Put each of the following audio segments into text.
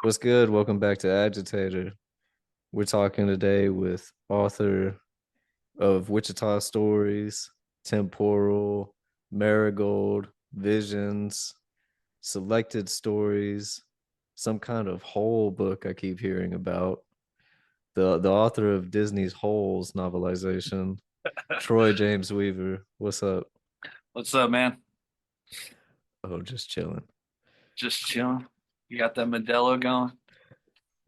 What's good? Welcome back to Agitator. We're talking today with author of Wichita Stories, Temporal, Marigold, Visions, Selected Stories, some kind of whole book I keep hearing about. The author of Disney's Holes novelization, Troy James Weaver. What's up? What's up, man? Oh, just chilling. Just chilling. You got that Modelo going?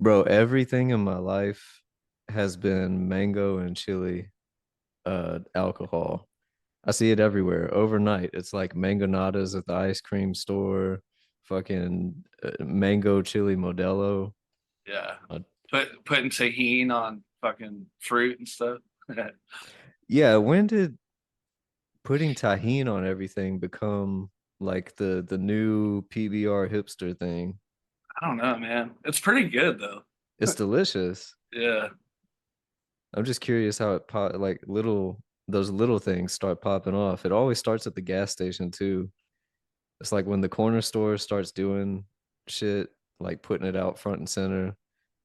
Bro, everything in my life has been mango and chili alcohol. I see it everywhere overnight. It's like mangonadas at the ice cream store, fucking mango chili Modelo. Yeah. Uh, Putting tahini on fucking fruit and stuff. I yeah, when did putting tahine on everything become like the new PBR hipster thing? don't know, man. It's pretty good though. It's delicious. Yeah. I'm just curious how it pop like little those little things start popping off. It always starts at the gas station too. It's like when the corner store starts doing shit, like putting it out front and center,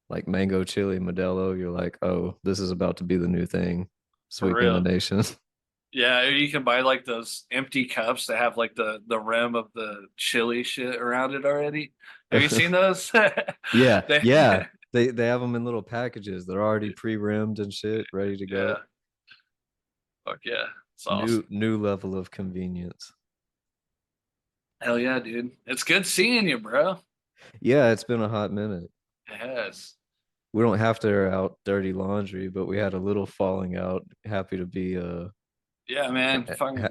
like mango chili Modelo, you're like, oh, this is about to be the new thing, For sweeping the real. nation. Yeah, you can buy like those empty cups that have like the rim of the chili shit around it already. Have you seen those? Yeah, They, yeah. They have them in little packages. They're already pre-rimmed and shit, ready to go. yeah. Fuck yeah. It's New awesome. new level of convenience. Hell yeah, dude. It's good seeing you, bro. Yeah, it's been a hot minute. Yes. We don't have to air out dirty laundry, but we had a little falling out. Yeah, man. ha Fucking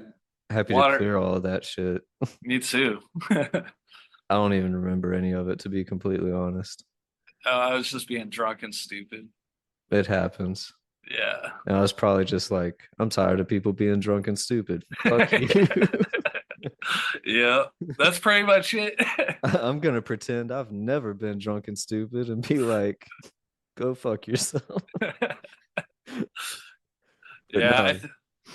happy to water. clear all of that shit. Me too. I don't even remember any of it, to be completely honest. I was just being drunk and stupid. It happens. Yeah. And I was probably just like, I'm tired of people being drunk and stupid. Fuck you. Yeah. That's pretty much it. I'm gonna pretend I've never been drunk and stupid and be like, go fuck yourself. But Yeah, no,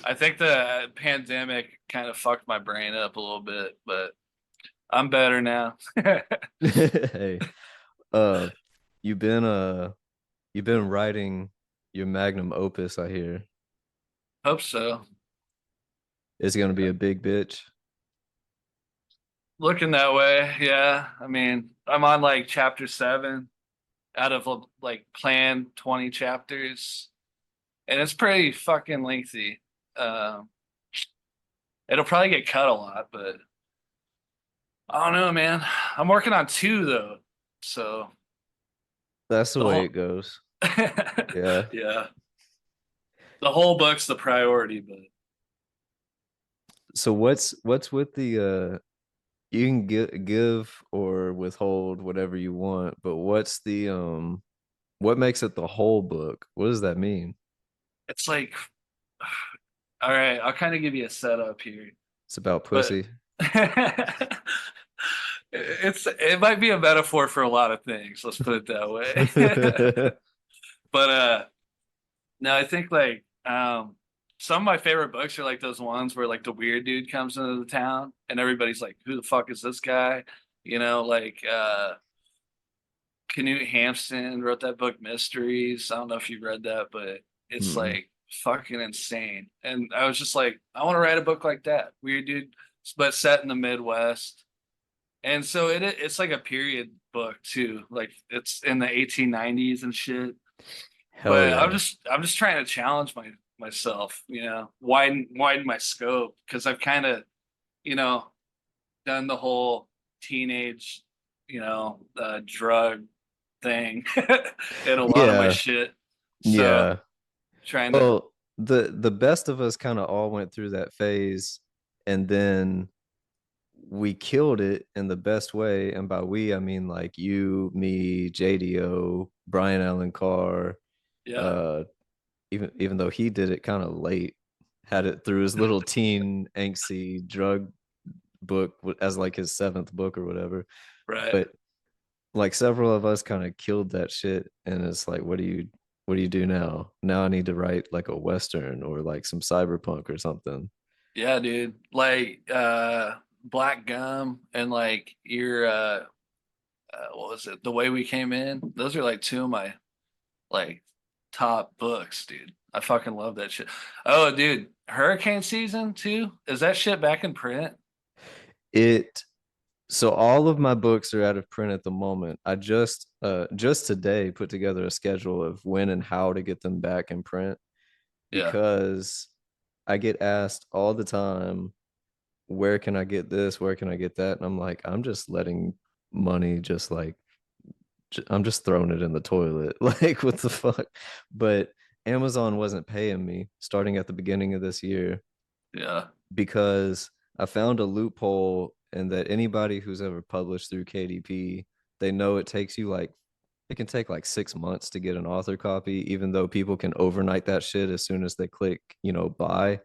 I think the pandemic kind of fucked my brain up a little bit, but I'm better now. hey, uh, you've been uh, you've been writing your magnum opus, I hear. Hope so. It's gonna be a big bitch. Looking that way, yeah. I mean, I'm on like chapter 7 out of like planned 20 chapters, and it's pretty fucking lengthy. Um, it'll probably get cut a lot, but I don't know, man. I'm working on 2 though. So That's the the way whole it goes. Yeah. yeah, the whole book's the priority, but So what's with the you can give or withhold whatever you want, but what's the what makes it the whole book? What does that mean? it's like all right, I'll kind of give you a setup here. It's about But pussy. it might be a metaphor for a lot of things, let's put it that way. But no, I think like some of my favorite books are like those ones where like the weird dude comes into the town and everybody's like, who the fuck is this guy? Like Canute Hampson wrote that book Mysteries. I don't know if you read that, but it's Mm-mm. like fucking insane. And I was just like, I want to write a book like that. Weird dude, but set in the Midwest. And so it's like a period book too. Like it's in the 1890s and shit. Hell But yeah. I'm just trying to challenge myself, widen my scope because I've kind of, you know, done the whole teenage, drug thing in a lot of my Yeah. shit. So Yeah. trying to, Well, the best of us kind of all went through that phase, and then we killed it in the best way. And by we, I mean like you, me, JDO, Brian Allen Carr, yeah, uh, even though he did it kind of late, had it through his little teen angsty drug book as like his seventh book or whatever. right. But like several of us kind of killed that shit, and it's like, what do you do now? Now I need to write like a western or like some cyberpunk or something. Yeah, dude. Like Black Gum and like your what was it? The Way We Came In. Those are like two of my like top books, dude. I fucking love that shit. Oh, dude, hurricane season too. Is that shit back in print? It So all of my books are out of print at the moment. I just today put together a schedule of when and how to get them back in print Yeah, because I get asked all the time, where can I get this? Where can I get that? And I'm like, I'm just letting money just like I'm just throwing it in the toilet. Like what the fuck? But Amazon wasn't paying me starting at the beginning of this year yeah, because I found a loophole in that anybody who's ever published through KDP, they know it takes you like it can take like 6 months to get an author copy, even though people can overnight that shit as soon as they click, buy.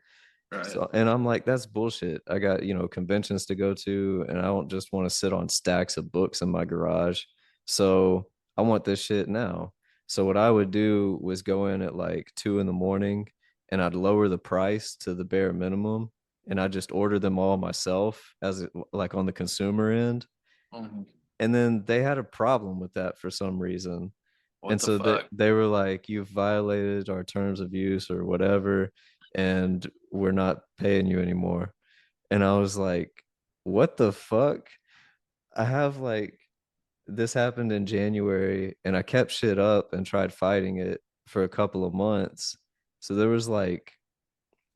right. So, and I'm like, that's bullshit. I got, conventions to go to, and I don't just want to sit on stacks of books in my garage. So I want this shit now. So what I would do was go in at like 2 in the morning and I'd lower the price to the bare minimum and I just order them all myself like on the consumer end. Mhm. And then they had a problem with that for some reason. What And the so that fuck? they were like, you've violated our terms of use or whatever, and we're not paying you anymore. And I was like, what the fuck? I have like this happened in January and I kept shit up and tried fighting it for a couple of months. So there was like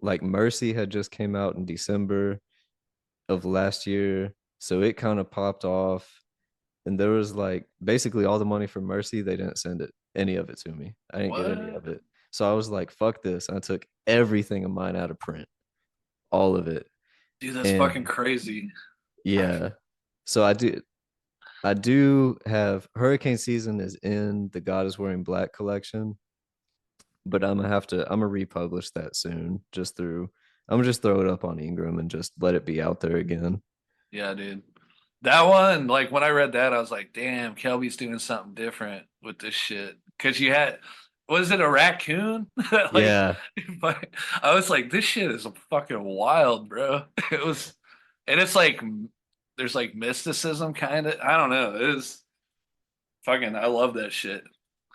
Mercy had just came out in December of last year. So it kind of popped off. And there was like basically all the money for Mercy, they didn't send any of it to me. I didn't get any What? of it. So I was like, fuck this. I took everything of mine out of print, all of it. Dude, that's fucking And crazy. yeah. So I do have hurricane season is in the God is Wearing Black collection, but I'm gonna republish that soon I'm gonna just throw it up on Ingram and just let it be out there again. Yeah, dude. That one, like when I read that, I was like, damn, Kelby's doing something different with this shit. Cause you had, was it a raccoon? Like, Yeah. but I was like, this shit is fucking wild, bro. It was, and it's like, there's like mysticism kind of, I don't know. It is fucking, I love that shit.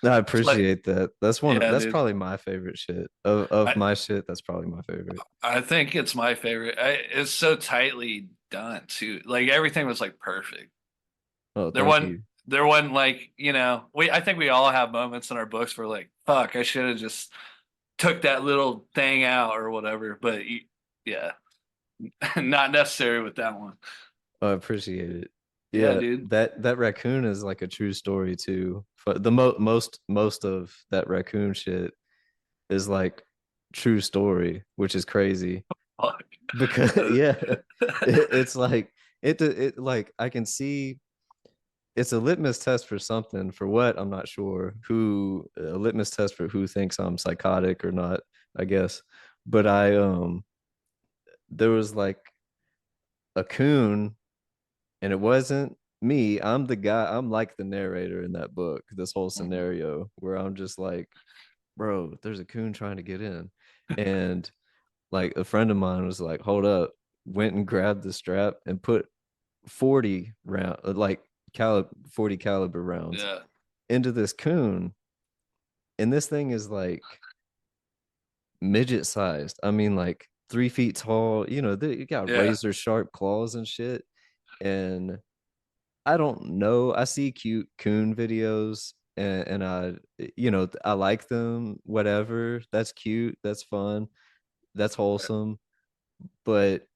No, I It's like, appreciate that. yeah, That's dude. probably my favorite shit. Of I, my shit, that's probably my favorite. I think it's my favorite. It's so tightly done too. Like everything was like perfect. Oh, There thank wasn't you. there wasn't like, we I think we all have moments in our books where like, fuck, I should have just took that little thing out or whatever. But yeah, not necessary with that one. I appreciate it. Yeah, Yeah, dude. that raccoon is like a true story too. But most of that raccoon shit is like true story, which is crazy Fuck. because yeah, it's like it like I can see it's a litmus test for something. For what? I'm not sure. Who a litmus test for who thinks I'm psychotic or not, I guess. But there was like a coon and it wasn't me. I'm the guy. I'm like the narrator in that book, this whole Mhm. scenario where I'm just like, bro, there's a coon trying to get in. And like a friend of mine was like, hold up, went and grabbed the strap and put 40 round like 40 caliber rounds Yeah. into this coon. And this thing is like midget sized. I mean, like 3 feet tall, they got Yeah. razor sharp claws and shit. And I don't know. I see cute coon videos and I like them, whatever. That's cute. That's fun. That's wholesome. But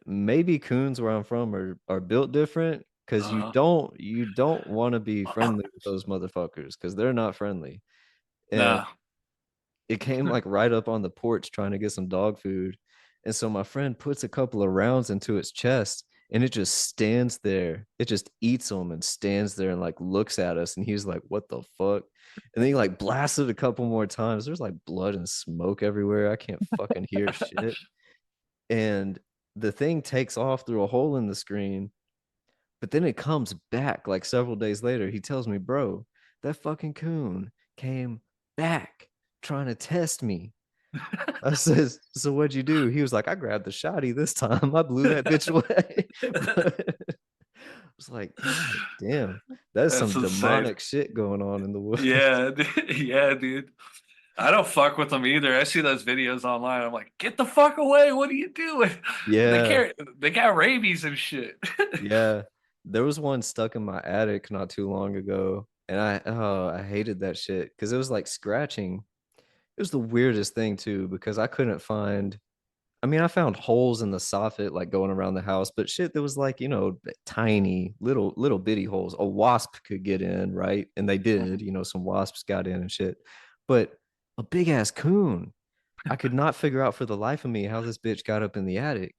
maybe coons where I'm from are built different because you Uh-huh. don't want to be friendly with those motherfuckers because they're not friendly. And Nah. it came like right up on the porch trying to get some dog food. And so my friend puts a couple of rounds into its chest and it just stands there. It just eats them and stands there and like looks at us. And he's like, what the fuck? And then he like blasted a couple more times. There's like blood and smoke everywhere. I can't fucking hear shit. And the thing takes off through a hole in the screen, but then it comes back like several days later. He tells me, bro, that fucking coon came back trying to test me. I says, so what'd you do? He was like, I grabbed the shotty this time. I blew that bitch away. but, was like, God damn, that's That's some insane. demonic shit going on in the woods. Yeah, yeah, dude. I don't fuck with them either. I see those videos online. I'm like, get the fuck away. What are you doing? They Yeah, carry, they got rabies and shit. yeah. There was one stuck in my attic not too long ago, and I hated that shit because it was like scratching. It was the weirdest thing too because I couldn't find. I mean, I found holes in the soffit like going around the house, but shit that was like, tiny little bitty holes. A wasp could get in, right? And they did, some wasps got in and shit. But a big ass coon, I could not figure out for the life of me how this bitch got up in the attic.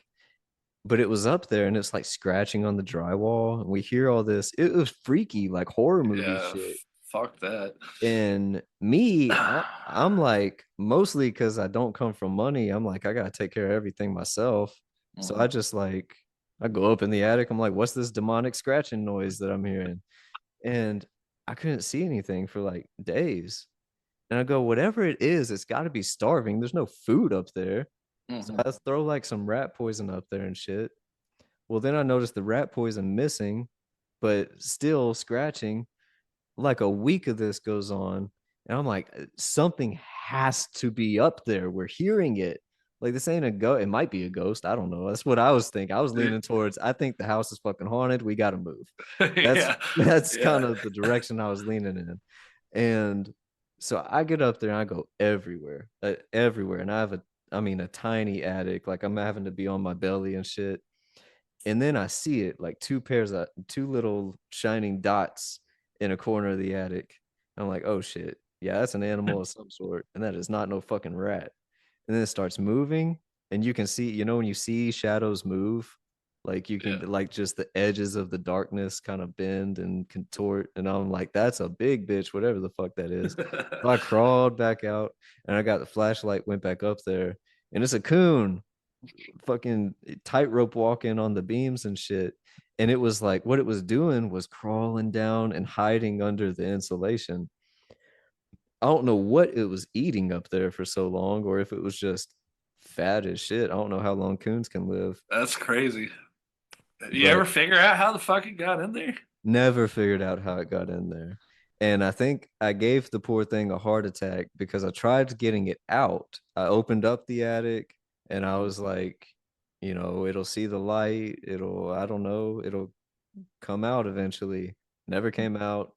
But it was up there and it's like scratching on the drywall. And we hear all this. It was freaky, like horror movie Yeah, shit. fuck that. And me, I'm like, mostly because I don't come from money, I'm like, I gotta take care of everything myself. So I Mhm. just like, I go up in the attic. I'm like, what's this demonic scratching noise that I'm hearing? And I couldn't see anything for like days. And I go, whatever it is, it's got to be starving. There's no food up there. So Mhm. I throw like some rat poison up there and shit. Well, then I noticed the rat poison missing, but still scratching. Like a week of this goes on, and I'm like, something has to be up there. We're hearing it. Like this ain't a ghost. It might be a ghost. I don't know. That's what I was thinking. I was leaning towards. I think the house is fucking haunted. We got to move. That's Yeah, that's kind yeah. of the direction I was leaning in. And so I get up there and I go everywhere. And I mean, a tiny attic. Like I'm having to be on my belly and shit. And then I see it like two little shining dots in a corner of the attic. I'm like, oh shit. Yeah, that's an animal of some sort. And that is not no fucking rat. And then it starts moving. And you can see, when you see shadows move, like you can Yeah. like just the edges of the darkness kind of bend and contort. And I'm like, that's a big bitch, whatever the fuck that is. So I crawled back out and I got the flashlight, went back up there, and it's a coon fucking tightrope walking on the beams and shit. And it was like what it was doing was crawling down and hiding under the insulation. I don't know what it was eating up there for so long, or if it was just fat as shit. I don't know how long coons can live, That's crazy. You but ever figure out how the fuck it got in there? never figured out how it got in there. And I think I gave the poor thing a heart attack because I tried getting it out. I opened up the attic and I was like, it'll see the light. I don't know, it'll come out eventually. Never came out.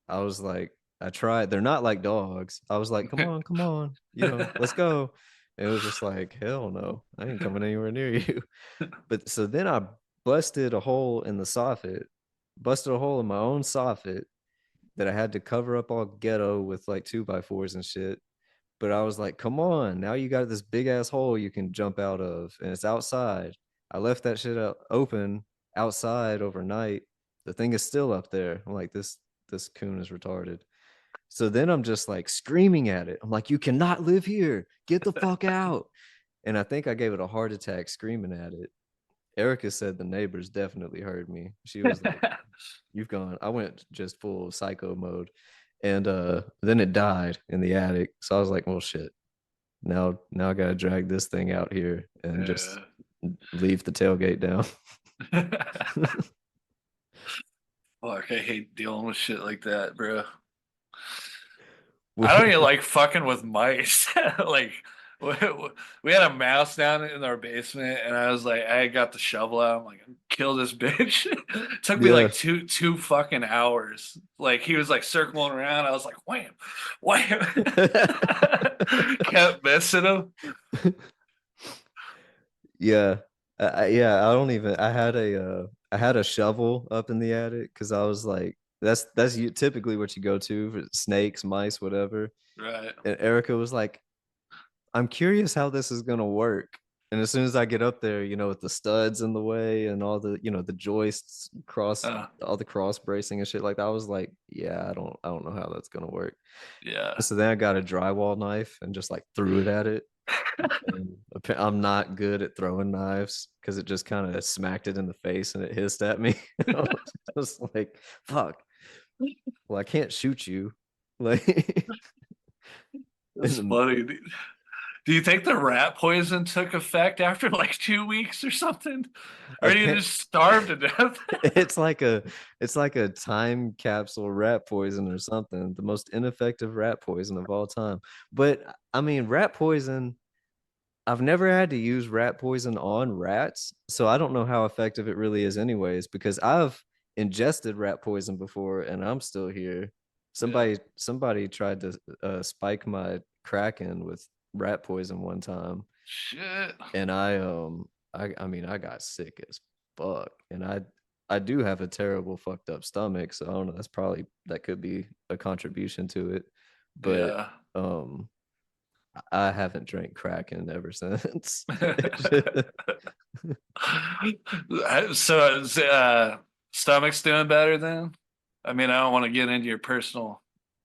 I was like, I tried. They're not like dogs. I was like, come on, let's go. And it was just like, hell no, I ain't coming anywhere near you. But so then I busted a hole in the soffit, busted a hole in my own soffit that I had to cover up all ghetto with like 2x4s and shit. But I was like, come on, now you got this big ass hole you can jump out of, and it's outside. I left that shit out open outside overnight. The thing is still up there. I'm like, this coon is retarded. So then I'm just like screaming at it. I'm like, you cannot live here. Get the fuck out. And I think I gave it a heart attack screaming at it. Erica said the neighbors definitely heard me. She was like, you've gone. I went just full psycho mode. And then it died in the attic. So I was like, well shit. Now I gotta drag this thing out here and just Yeah. leave the tailgate down. Fuck, I hate dealing with shit like that, bro. I don't even We- like fucking with mice. Like, we, we had a mouse down in our basement, and I was like, I got the shovel out. I'm like, kill this bitch. Took me yeah. like two fucking hours. Like he was like circling around. I was like, wham, wham. Kept missing him. Yeah. Yeah, I don't even I had a shovel up in the attic because I was like, that's typically what you go to for snakes, mice, whatever. Right. And Erica was like, I'm curious how this is gonna work. And as soon as I get up there, with the studs in the way and all the, the joists Uh, all the cross bracing and shit like that, I was like, yeah, I don't know how that's gonna work. yeah. So then I got a drywall knife and just like threw it at it. And I'm not good at throwing knives because it just kind of smacked it in the face and it hissed at me. I was just like, fuck. Well, I can't shoot you. Like in That's the funny, dude. Do you think the rat poison took effect after like 2 weeks or something? Or do you Appa- just starve to death? it's like a it's like a time capsule rat poison or something. The most ineffective rat poison of all time. But I mean, rat poison, I've never had to use rat poison on rats, so I don't know how effective it really is anyways, because I've ingested rat poison before and I'm still here. Yeah. Somebody tried to spike my kraken with rat poison one time, Shit. and I mean I got sick as fuck, and I do have a terrible fucked up stomach, so I don't know, that could be a contribution to it. But Yeah. um I haven't drank Kraken ever since. So is stomach's doing better then? I mean, I don't want to get into your personal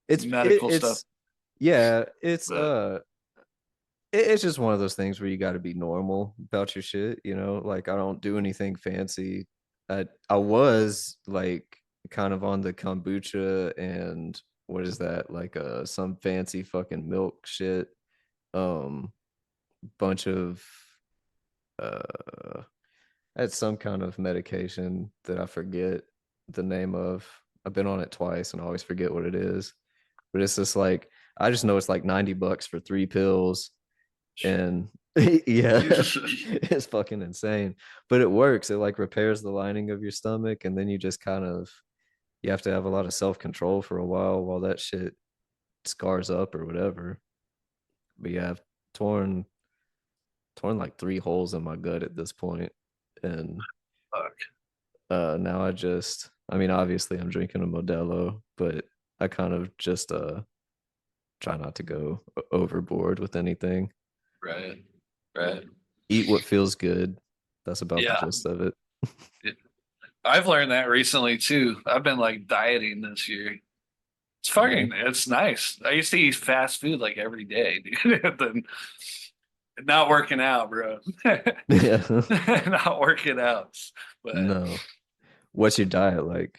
medical stuff, it's yeah, but it's just one of those things where you got to be normal about your shit, you know? Like I don't do anything fancy. I was like kind of on the kombucha and what is that? Like some fancy fucking milk shit. Um bunch of uh I had some kind of medication that I forget the name of. I've been on it twice and I always forget what it is. But it's just like I just know it's like $90 for 3 pills. And yeah, it's fucking insane. But it works. It like repairs the lining of your stomach, and then you just kind of you have to have a lot of self-control for a while that shit scars up or whatever. But yeah, I've torn torn like 3 holes in my gut at this point. And fuck, now I mean obviously I'm drinking a Modelo, but I kind of just try not to go overboard with anything. right, right. Eat what feels good. That's about the Yeah. gist of it. I've learned that recently too. I've been like dieting this year. It's Yeah. fucking, it's nice. I used to eat fast food like every day, dude. Then not working out, bro. Yeah. Not working out. But No. What's your diet like?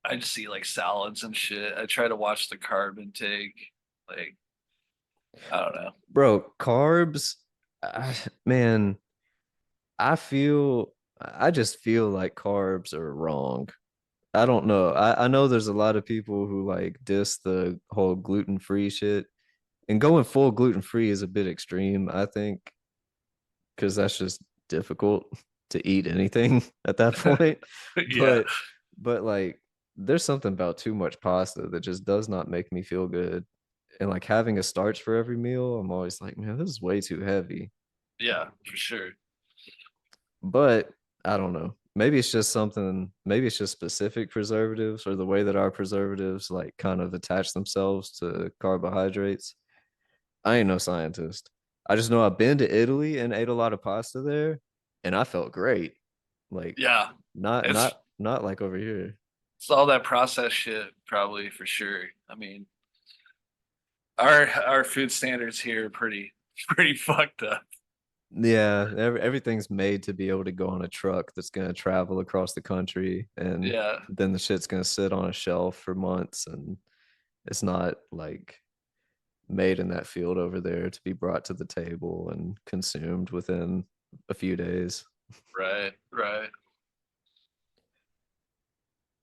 I just eat like salads and shit. I try to watch the carb intake. Like, I don't know. Bro, carbs, man, I just feel like carbs are wrong. I don't know. I know there's a lot of people who like diss the whole gluten-free shit. And going full gluten-free is a bit extreme, I think, because that's just difficult to eat anything at that point. Yeah, But like there's something about too much pasta that just does not make me feel good. And like having a starch for every meal, I'm always like, man, this is way too heavy. yeah, for sure. But I don't know. Maybe it's just specific preservatives or the way that our preservatives like kind of attach themselves to carbohydrates. I ain't no scientist. I just know I've been to Italy and ate a lot of pasta there, and I felt great. Like Yeah, it's not like over here. it's all that processed shit, probably for sure. I mean, our food standards here are pretty fucked up. Yeah, everything's made to be able to go on a truck that's gonna travel across the country, and Yeah, then the shit's gonna sit on a shelf for months, and it's not like made in that field over there to be brought to the table and consumed within a few days. right, right.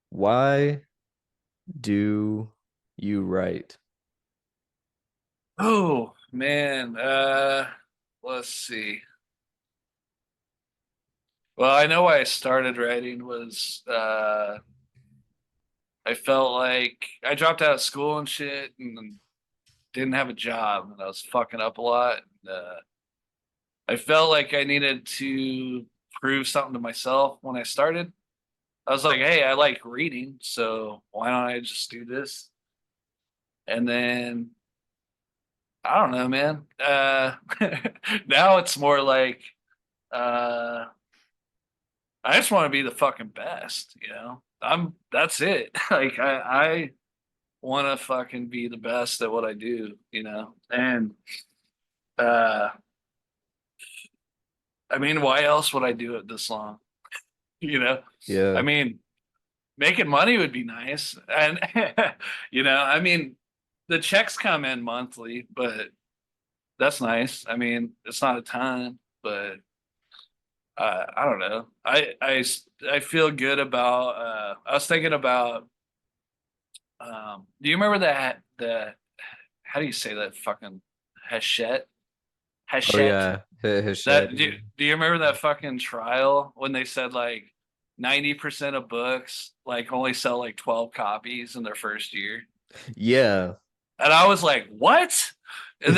Why do you write? Oh man, let's see. Well, I know why I started writing was I felt like I dropped out of school and shit and didn't have a job and I was fucking up a lot. I felt like I needed to prove something to myself when I started. I was like, hey, I like reading, so why don't I just do this? And then I don't know, man. Now it's more like uh, I just want to be the fucking best, you know. That's it. Like I want to fucking be the best at what I do, you know. And uh, I mean, why else would I do it this long? You know, I Yeah. mean, making money would be nice, and you know, I mean, the checks come in monthly, but that's nice. I mean, it's not a ton, but I don't know. I feel good about. I was thinking about. Do you remember that the how do you say that fucking Hachette? Oh Hachette. yeah, his That shed. do you remember that fucking trial when they said like 90% of books like only sell like 12 copies in their first year? Yeah. And I was like, what? And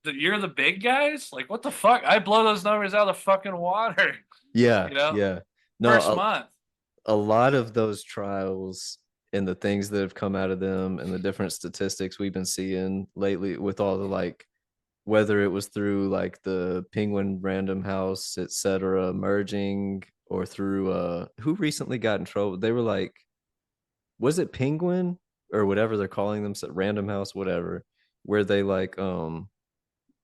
you're the big guys? Like what the fuck? I blow those numbers out of the fucking water, Yeah, you know? yeah. No, First month. a lot of those trials and the things that have come out of them and the different statistics we've been seeing lately with all the like whether it was through like the Penguin Random House, etc., merging or through who recently got in trouble? They were like, was it Penguin or whatever they're calling them, Random House, whatever, where they like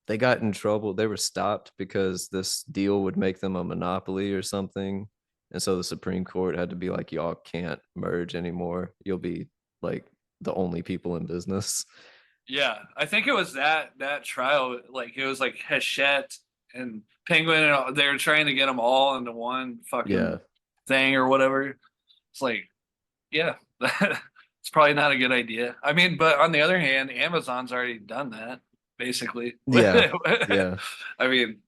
they got in trouble. They were stopped because this deal would make them a monopoly or something. And so the Supreme Court had to be like, y'all can't merge anymore. You'll be like the only people in business. Yeah, I think it was that trial. Like it was like Hachette and Penguin, and they were trying to get them all into one Yeah. fucking thing or whatever. It's like, yeah, it's probably not a good idea. I mean, but on the other hand, Amazon's already done that basically. Yeah. I Yeah. mean,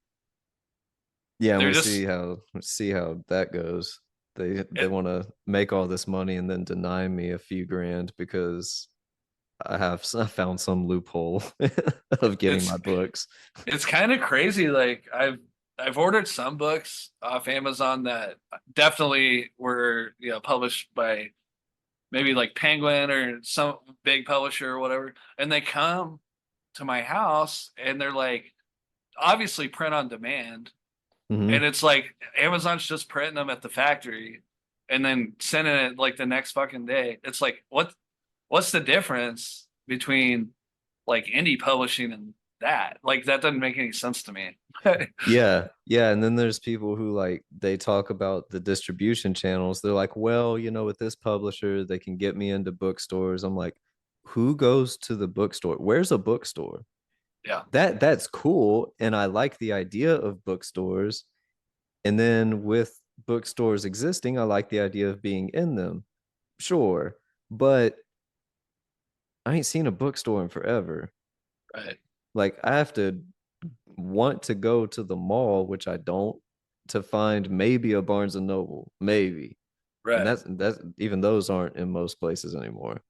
Yeah. And they're just we see how that goes. They it, want to make all this money and then deny me a few grand because I found some loophole of getting it's my books. it's kind of crazy. Like I've ordered some books off Amazon that definitely were published by maybe like Penguin or some big publisher or whatever, and they come to my house and they're like obviously print on demand, Hmm. and it's like Amazon's just printing them at the factory and then sending it like the next fucking day. It's like what's the difference between like indie publishing and that? Like that doesn't make any sense to me. Yeah, yeah. And then there's people who like they talk about the distribution channels. They're like, well, with this publisher, they can get me into bookstores. I'm like, who goes to the bookstore? Where's a bookstore? Yeah, That's cool. And I like the idea of bookstores. And then with bookstores existing, I like the idea of being in them. Sure. But I ain't seen a bookstore in forever. right, Like I have to want to go to the mall, which I don't, to find maybe a Barnes and Noble, maybe. And right. that's even those aren't in most places anymore.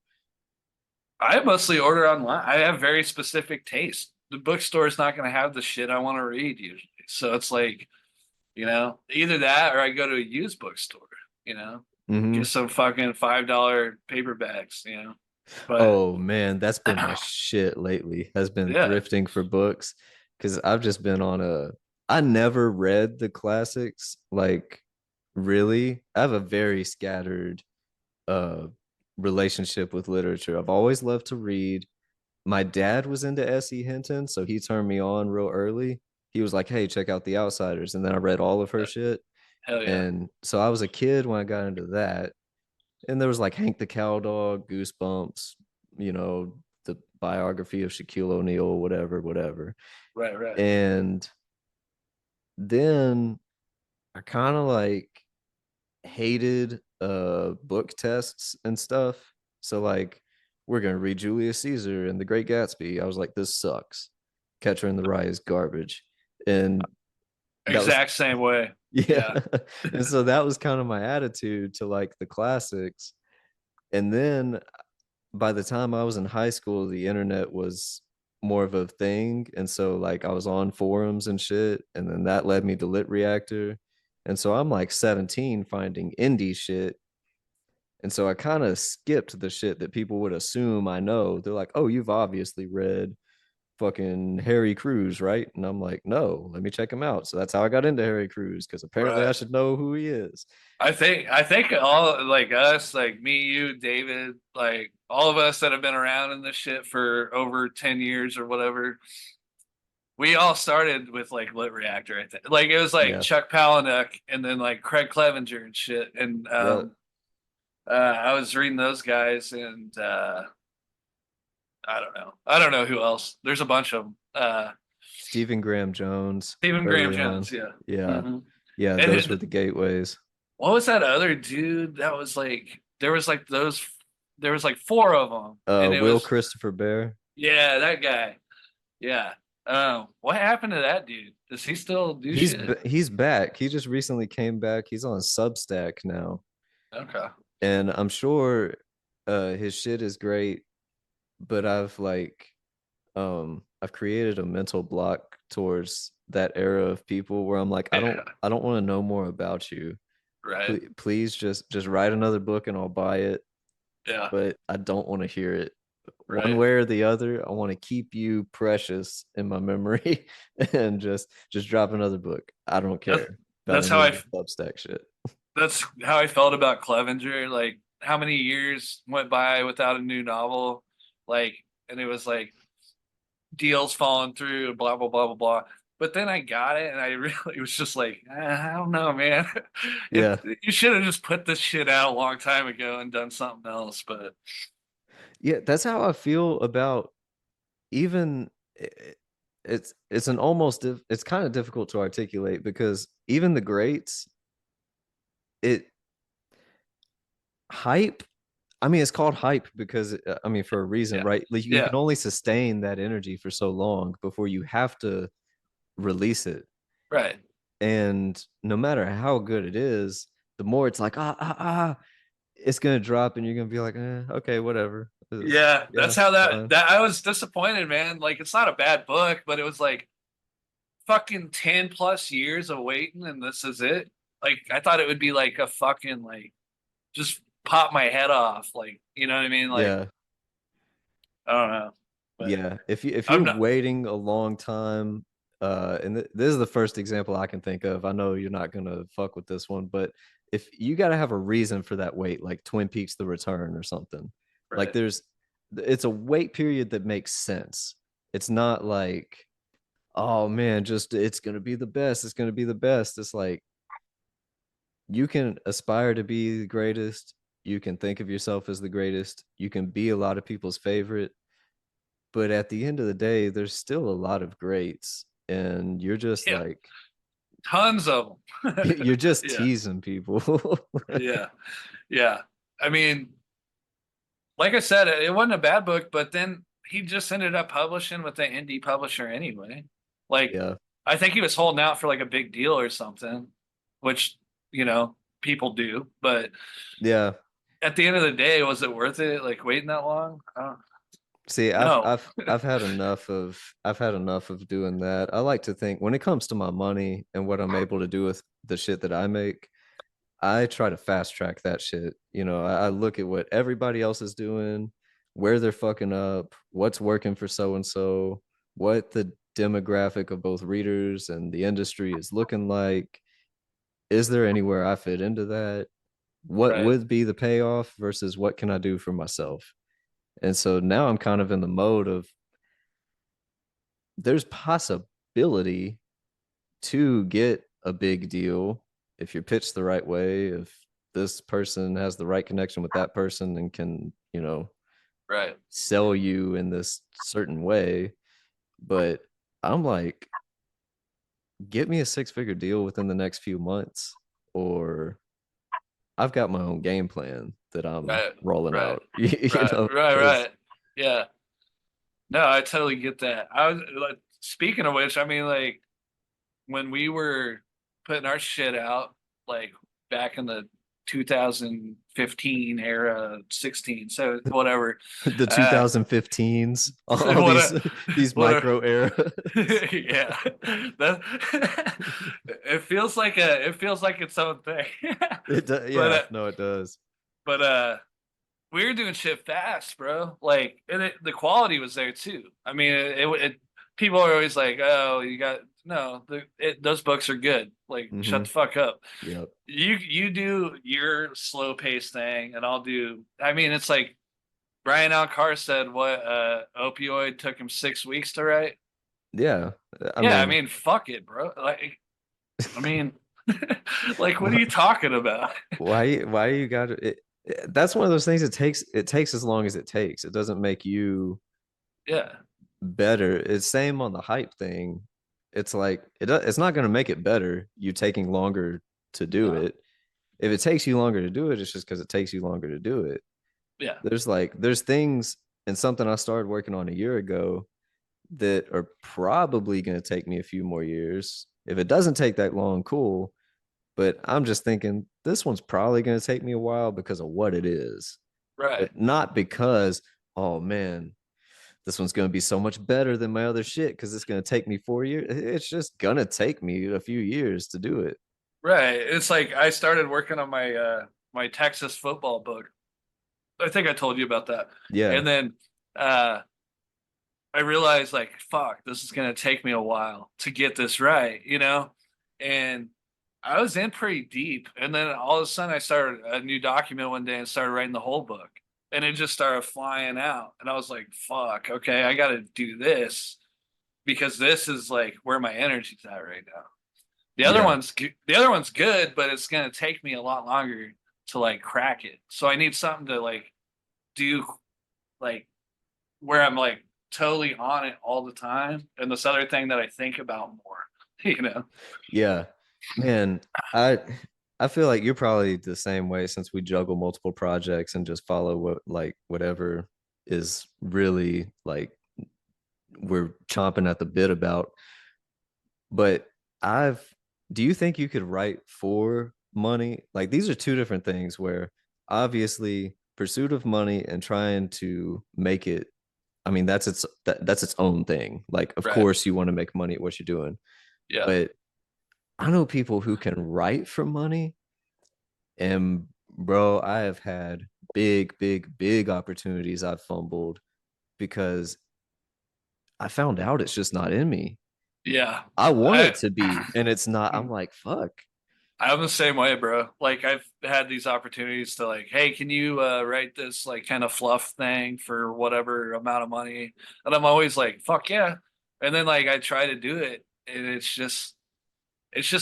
I mostly order online. I have very specific taste. The bookstore is not going to have the shit I want to read usually. So it's like, either that or I go to a used bookstore, get Hmm. some fucking $5 paperbacks. But Oh man, that's been my shit lately. Has been yeah, thrifting for books because I've just been on a. I never read the classics. Like, really, I have a very scattered uh relationship with literature. I've always loved to read. My dad was into S.E. Hinton, so he turned me on real early. He was like, "Hey, check out The Outsiders," and then I read all of her shit. hell yeah. And so I was a kid when I got into that. And there was like Hank the Cowdog, Goosebumps, the biography of Shaquille O'Neal, whatever, whatever. Right, right, And then I kind of like hated book tests and stuff. So like we're gonna read Julius Caesar and The Great Gatsby. I was like, this sucks. Catcher in the Rye is garbage. And that was exact same way. yeah. Yeah, And so that was kind of my attitude to like the classics. And then by the time I was in high school, the internet was more of a thing. And so like I was on forums and shit. And then that led me to Lit Reactor. And so I'm like 17 finding indie shit. And so I kind of skipped the shit that people would assume I know. They're like, oh, you've obviously read fucking Harry Cruz, right? And I'm like, no, let me check him out. So that's how I got into Harry Cruz because apparently I right. should know who he is. I think all like us, like me, you, David, like all of us that have been around in this shit for over 10 years or whatever, we all started with like Lit Reactor, I think. Like it was like Yeah. Chuck Palahniuk and then like Craig Clevenger and shit. And Yeah. I was reading those guys and I don't know. I don't know who else. There's a bunch of them. Uh, Stephen Graham Jones Stephen Graham early Jones, on. yeah. Yeah. hmm Yeah, And those were the gateways. what was that other dude that was like? There was like four of them, and it Will was Christopher Bear. yeah, that guy. Yeah. What happened to that dude? Does he still do shit? He's back. He just recently came back. He's on Substack now. Okay. And I'm sure his shit is great, but I've created a mental block towards that era of people where I'm like, Yeah. I don't want to know more about you. Right. Please just write another book and I'll buy it, Yeah. but I don't want to hear it. One Right. way or the other, I want to keep you precious in my memory and just drop another book. I don't That's care about that's any how of the Substack shit. that's how I felt about Clevenger. Like how many years went by without a new novel? Like, and it was like deals falling through, blah blah blah blah blah. But then I got it, and I really was just like, I don't know, man. Yeah. You should have just put this shit out a long time ago and done something else. But Yeah, that's how I feel about even it's an it's kind of difficult to articulate because even the greats, it hype, I mean it's called hype because I mean for a reason, yeah, right? Like you yeah, can only sustain that energy for so long before you have to release it. right. And no matter how good it is, the more it's like it's gonna drop and you're gonna be like, okay, whatever. Yeah, Yeah, that's how it's fine. that I was disappointed, man. Like it's not a bad book, but it was like fucking 10 plus years of waiting and this is it. Like I thought it would be like a fucking like just pop my head off. Like, you know what I mean? Like, Yeah. I don't know. But Yeah, if you're I'm not waiting a long time, and this is the first example I can think of. I know you're not gonna fuck with this one, but if you got to have a reason for that wait, like Twin Peaks: The Return or something, like right. it's a wait period that makes sense. It's not like, oh man, just it's gonna be the best. It's gonna be the best. It's like you can aspire to be the greatest. You can think of yourself as the greatest. You can be a lot of people's favorite, but at the end of the day, there's still a lot of greats, and you're just Yeah, like tons of them. you're just Yeah, teasing people. yeah, yeah. I mean, like I said, it wasn't a bad book, but then he just ended up publishing with an indie publisher anyway. Like, Yeah, I think he was holding out for like a big deal or something, which, people do. But yeah. at the end of the day, was it worth it? Like waiting that long? See, No. I've had enough of doing that. I like to think when it comes to my money and what I'm able to do with the shit that I make, I try to fast track that shit. I look at what everybody else is doing, where they're fucking up, what's working for so and so, what the demographic of both readers and the industry is looking like. Is there anywhere I fit into that? What Right. would be the payoff versus what can I do for myself? And so now I'm kind of in the mode of there's possibility to get a big deal if you're pitched the right way, if this person has the right connection with that person and can, Right. sell you in this certain way. But I'm like, get me a six-figure deal within the next few months, or I've got my own game plan that I'm Right. rolling Right. out, you Right. know, Right. because Right. Yeah. No, I totally get that. I was like, speaking of which, I mean, like when we were putting our shit out, like back in the 2015 era, 16, so whatever. the Uh, 2015s, all these what, these what, micro eras. yeah, that it feels like its own thing. but Yeah, no, it does. but we were doing shit fast, bro. Like, and the quality was there too. I mean, people are always like, "Oh, you got no." Those books are good. Like, shut Mm-hmm. the fuck up. Yep. You do your slow pace thing, and I'll do. I mean, it's like Brian Alcar said, "What opioid took him 6 weeks to write." Yeah. I Yeah, I mean, mean, fuck it, bro. Like, I mean, like, what are you talking about? why you got that's one of those things. It takes as long as it takes. It doesn't make you Yeah, better. It's same on the hype thing. It's like it's not going to make it better. You taking longer to do No. it. If it takes you longer to do it, it's just because it takes you longer to do it. Yeah. There's things and something I started working on a year ago that are probably going to take me a few more years. If it doesn't take that long, cool. But I'm just thinking this one's probably going to take me a while because of what it is, Right. but not because, oh man, this one's going to be so much better than my other shit because it's going to take me 4 years. It's just going to take me a few years to do it. Right. It's like I started working on my Texas football book. I think I told you about that. Yeah. And then uh I realized like fuck, this is gonna take me a while to get this right, you know? And I was in pretty deep. And then all of a sudden I started a new document one day and started writing the whole book. And it just started flying out. And I was like, fuck, okay, I gotta do this because this is like where my energy's at right now. Yeah. The other one's good, but it's gonna take me a lot longer to like crack it. So I need something to like do like where I'm like totally on it all the time. And this other thing that I think about more, you know? Yeah. Man, I I feel like you're probably the same way since we juggle multiple projects and just follow what like whatever is really like we're chomping at the bit about. But I've do you think you could write for money? Like these are two different things where obviously pursuit of money and trying to make it, I mean that's its own thing. Like of Right. course you want to make money at what you're doing. Yeah. But I know people who can write for money and bro, I have had big opportunities I've fumbled because I found out it's just not in me. Yeah. I want I it to be, and it's not. I'm like, fuck. I'm the same way, bro. Like I've had these opportunities to like, hey, can you write this like kind of fluff thing for whatever amount of money? And I'm always like, fuck yeah. And then like I try to do it and it's just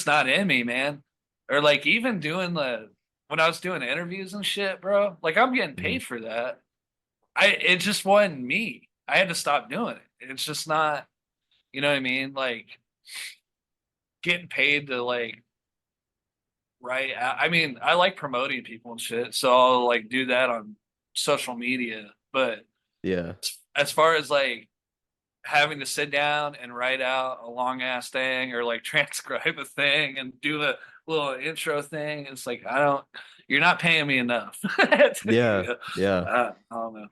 not in me, man. Or like even doing the when I was doing interviews and shit, bro, like I'm getting Mhm. paid for that. It just wasn't me. I had to stop doing it. It's just not, you know what I mean? Like getting paid to like write. I mean, I like promoting people and shit, so I'll like do that on social media. But Yeah, as far as like having to sit down and write out a long ass thing or like transcribe a thing and do a little intro thing, it's like I don't. You're not paying me enough. yeah, yeah. I don't know.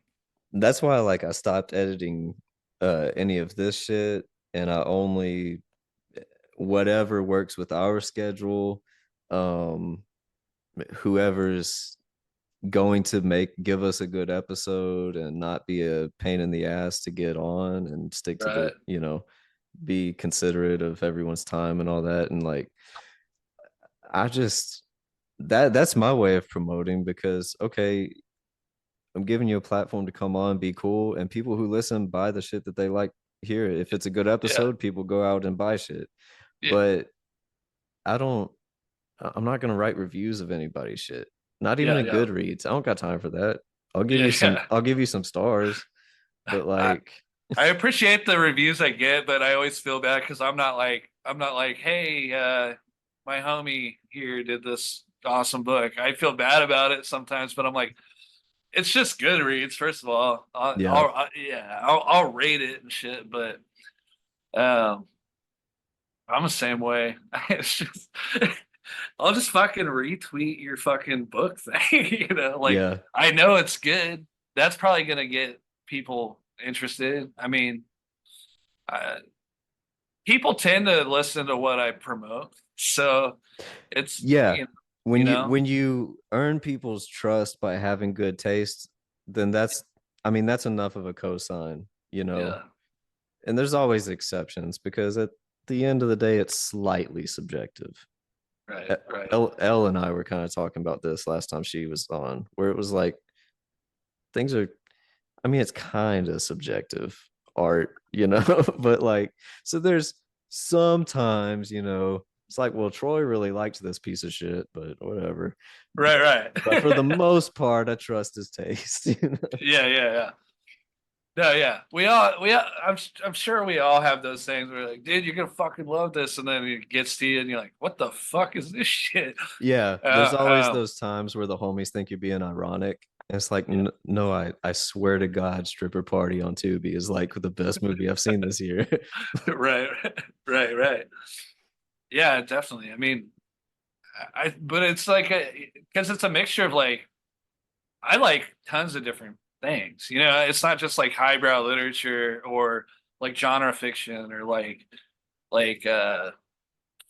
That's why like I stopped editing any of this shit, and I only whatever works with our schedule. Um, whoever's going to make give us a good episode and not be a pain in the ass to get on and stick to the, Right? be considerate of everyone's time and all that. And like I just that's my way of promoting because okay, I'm giving you a platform to come on, be cool, and people who listen buy the shit that they like here. If it's a good Yeah. episode, people go out and buy shit. Yeah. But I don't I'm not gonna write reviews of anybody's shit. Not even Yeah. a Yeah. Goodreads. I don't got time for that. Yeah. Yeah. I'll give you some stars, but I, like I appreciate the reviews I get, but I always feel bad because I'm not like, hey, my homie here did this awesome book. I feel bad about it sometimes, but I'm like, it's just good reads. First of all, yeah. I'll rate it and shit, but um, I'm the same way. It's just I'll just fucking retweet your fucking book thing. You know, like Yeah. I know it's good. That's probably gonna get people interested. I mean, uh, people tend to listen to what I promote, so it's Yeah. you know, When you earn people's trust by having good taste, then that's I mean that's enough of a cosign. yeah, And there's always exceptions because at the end of the day it's slightly subjective. right, right, Elle and I were kind of talking about this last time she was on, where it was like things are I mean, it's kind of subjective art, but like, so there's sometimes, it's like, well, Troy really liked this piece of shit, but whatever. right, But for the right. most part, I trust his taste. Yeah, yeah, yeah. No, yeah, I'm sure we all have those things where like, dude, you're gonna fucking love this, and then it gets to you, and you're like, what the fuck is this shit? Yeah, there's always Uh, those times where the homies think you're being ironic. And it's like, yeah, no, I swear to God, Stripper Party on Tubi is like the best movie I've seen this year. right, right. Yeah, definitely. I mean, but it's like because it's a mixture of like I like tons of different things. You know, it's not just like highbrow literature or like genre fiction or like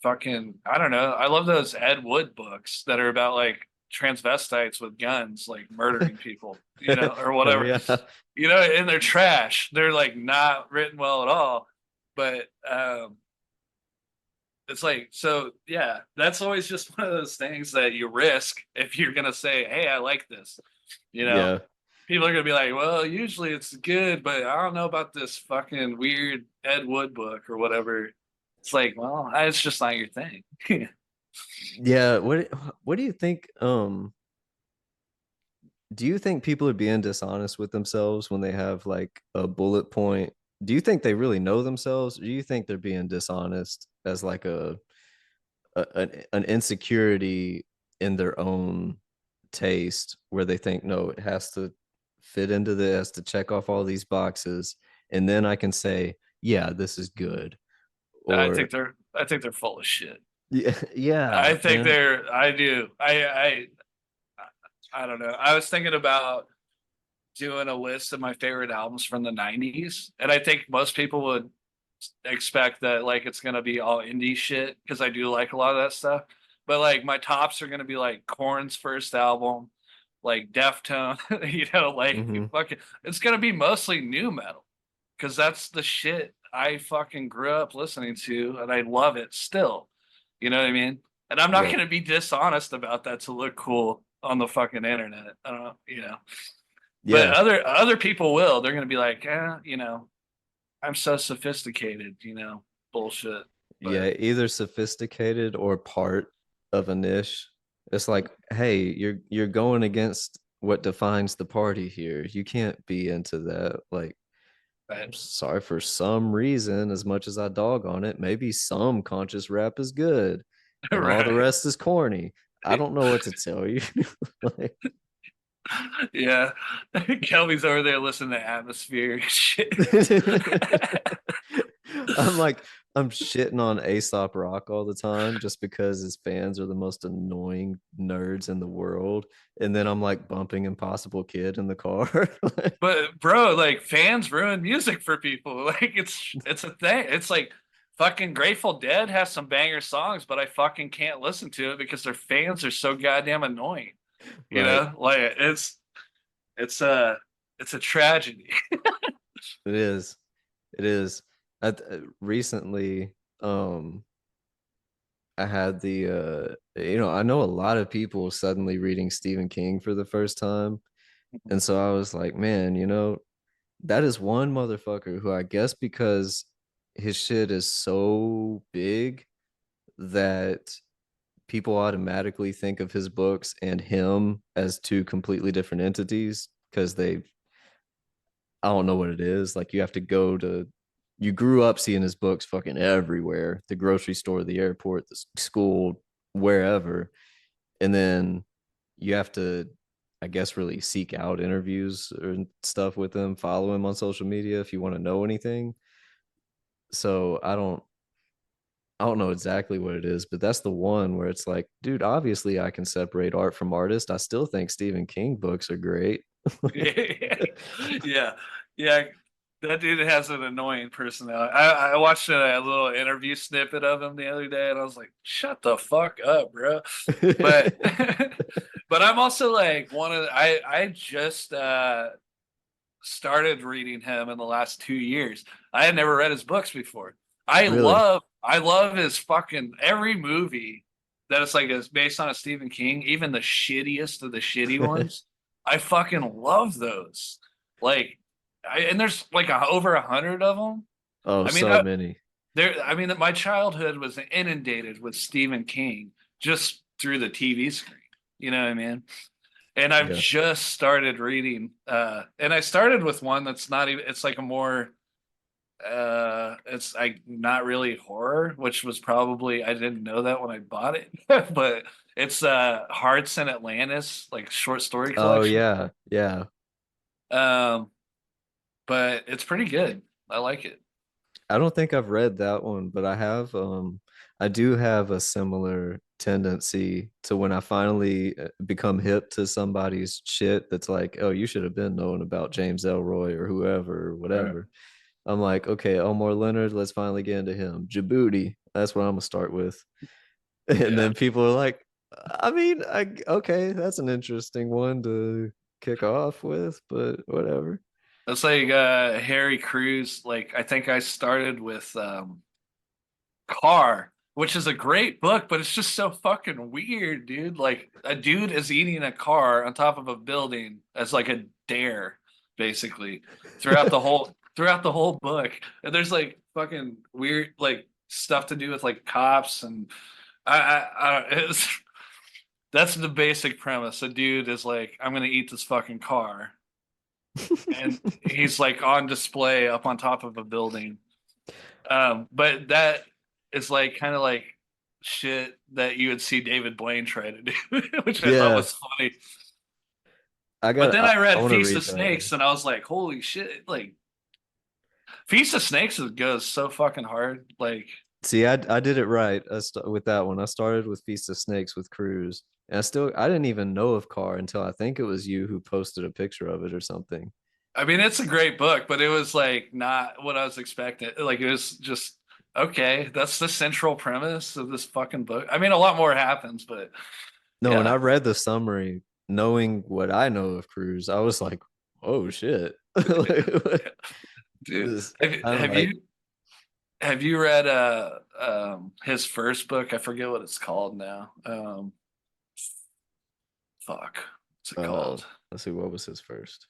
fucking I don't know. I love those Ed Wood books that are about like transvestites with guns like murdering people, you know, or Hell whatever. yeah. You know, and they're trash. They're like not written well at all. But it's like so yeah, that's always just one of those things that you risk if you're gonna say, hey, I like this. You know, Yeah. people are gonna be like, well, usually it's good, but I don't know about this fucking weird Ed Wood book or whatever. It's like, well, it's just not your thing. Yeah. What do you think? Do you think people are being dishonest with themselves when they have like a bullet point? Do you think they really know themselves? Or do you think they're being dishonest as like an insecurity in their own taste where they think, no, it has to fit into this to check off all these boxes, and then I can say, yeah, this is good. Or I think they're full of shit. yeah, yeah, I think man. they're I do. I don't know. I was thinking about doing a list of my favorite albums from the 90s, and I think most people would expect that like it's gonna be all indie shit because I do like a lot of that stuff. But like my tops are gonna be like Korn's first album, like Deftone, you know, like Hmm. fucking it's gonna be mostly new metal because that's the shit I fucking grew up listening to and I love it still. You know what I mean? And I'm not Yep. gonna be dishonest about that to look cool on the fucking internet. I don't know, you know. But Yeah. other people will. They're gonna be like, you know, I'm so sophisticated, you know, bullshit. But Yeah, either sophisticated or part of a niche. It's like, hey, you're going against what defines the party here. You can't be into that. Like, I'm but sorry, for some reason, as much as I dog on it, maybe some conscious rap is good and all the right. rest is corny. I don't know what to tell you. Like, Yeah. Kelby's over there listening to atmosphere shit. I'm like, I'm shitting on Aesop Rock all the time just because his fans are the most annoying nerds in the world. And then I'm like bumping Impossible Kid in the car. But bro, like fans ruin music for people. Like it's a thing. It's like fucking Grateful Dead has some banger songs, but I fucking can't listen to it because their fans are so goddamn annoying. You Right. know? Like it's a it's a tragedy. It is. It is. Recently, I had I know a lot of people suddenly reading Stephen King for the first time. And so I was like, man, that is one motherfucker who I guess because his shit is so big that people automatically think of his books and him as two completely different entities because I don't know what it is. Like you grew up seeing his books fucking everywhere, the grocery store, the airport, the school, wherever. And then you have to, I guess, really seek out interviews or stuff with him, follow him on social media if you want to know anything. So I don't know exactly what it is, but that's the one where it's like, dude, obviously I can separate art from artist. I still think Stephen King books are great. Yeah, yeah. That dude has an annoying personality. I watched a little interview snippet of him the other day, and I was like, "Shut the fuck up, bro." But, but I'm also like one of I just started reading him in the last 2 years. I had never read his books before. Really? I love his fucking every movie that it's like is based on a Stephen King, even the shittiest of the shitty ones. I fucking love those. Like, and there's like over 100 of them. Oh, I mean, so many. I mean, my childhood was inundated with Stephen King just through the TV screen. You know what I mean? And I've Yeah. just started reading, and I started with one that's not even, it's like a more, it's like not really horror, which was probably, I didn't know that when I bought it, but it's Hearts in Atlantis, like short story Oh collection. yeah, yeah. Um, but it's pretty good. I like it. I don't think I've read that one, but I do have a similar tendency to when I finally become hip to somebody's shit that's like, oh, you should have been knowing about James Elroy or whoever or Right. whatever. I'm like, okay, Elmore Leonard, let's finally get into him. Djibouti, that's what I'm gonna start with. And Yeah. then people are like, I mean, okay, that's an interesting one to kick off with, but whatever. It's like Harry Crews. Like I think I started with Car, which is a great book, but it's just so fucking weird, dude. Like a dude is eating a car on top of a building as like a dare, basically, throughout the whole book. And there's like fucking weird like stuff to do with like cops and it's that's the basic premise. A dude is like, I'm gonna eat this fucking car, and he's like on display up on top of a building. But that is like kind of like shit that you would see David Blaine try to do, which I thought Yeah, was funny. I But got then I I read want to Feast of read that one. Snakes and I was like, holy shit, like Feast of Snakes goes so fucking hard. Like, See, I did it right with that one. I started with Feast of Snakes with Cruise, and I didn't even know of Car until I think it was you who posted a picture of it or something. I mean, it's a great book, but it was like not what I was expecting. Like, it was just okay. That's the central premise of this fucking book. I mean, a lot more happens, but No, when I yeah. read the summary, knowing what I know of Cruise, I was like, "Oh shit!" Like, Dude, this kind of have like, you read his first book? I forget what it's called now. Fuck. What's it uh, called? let's see, what was his first?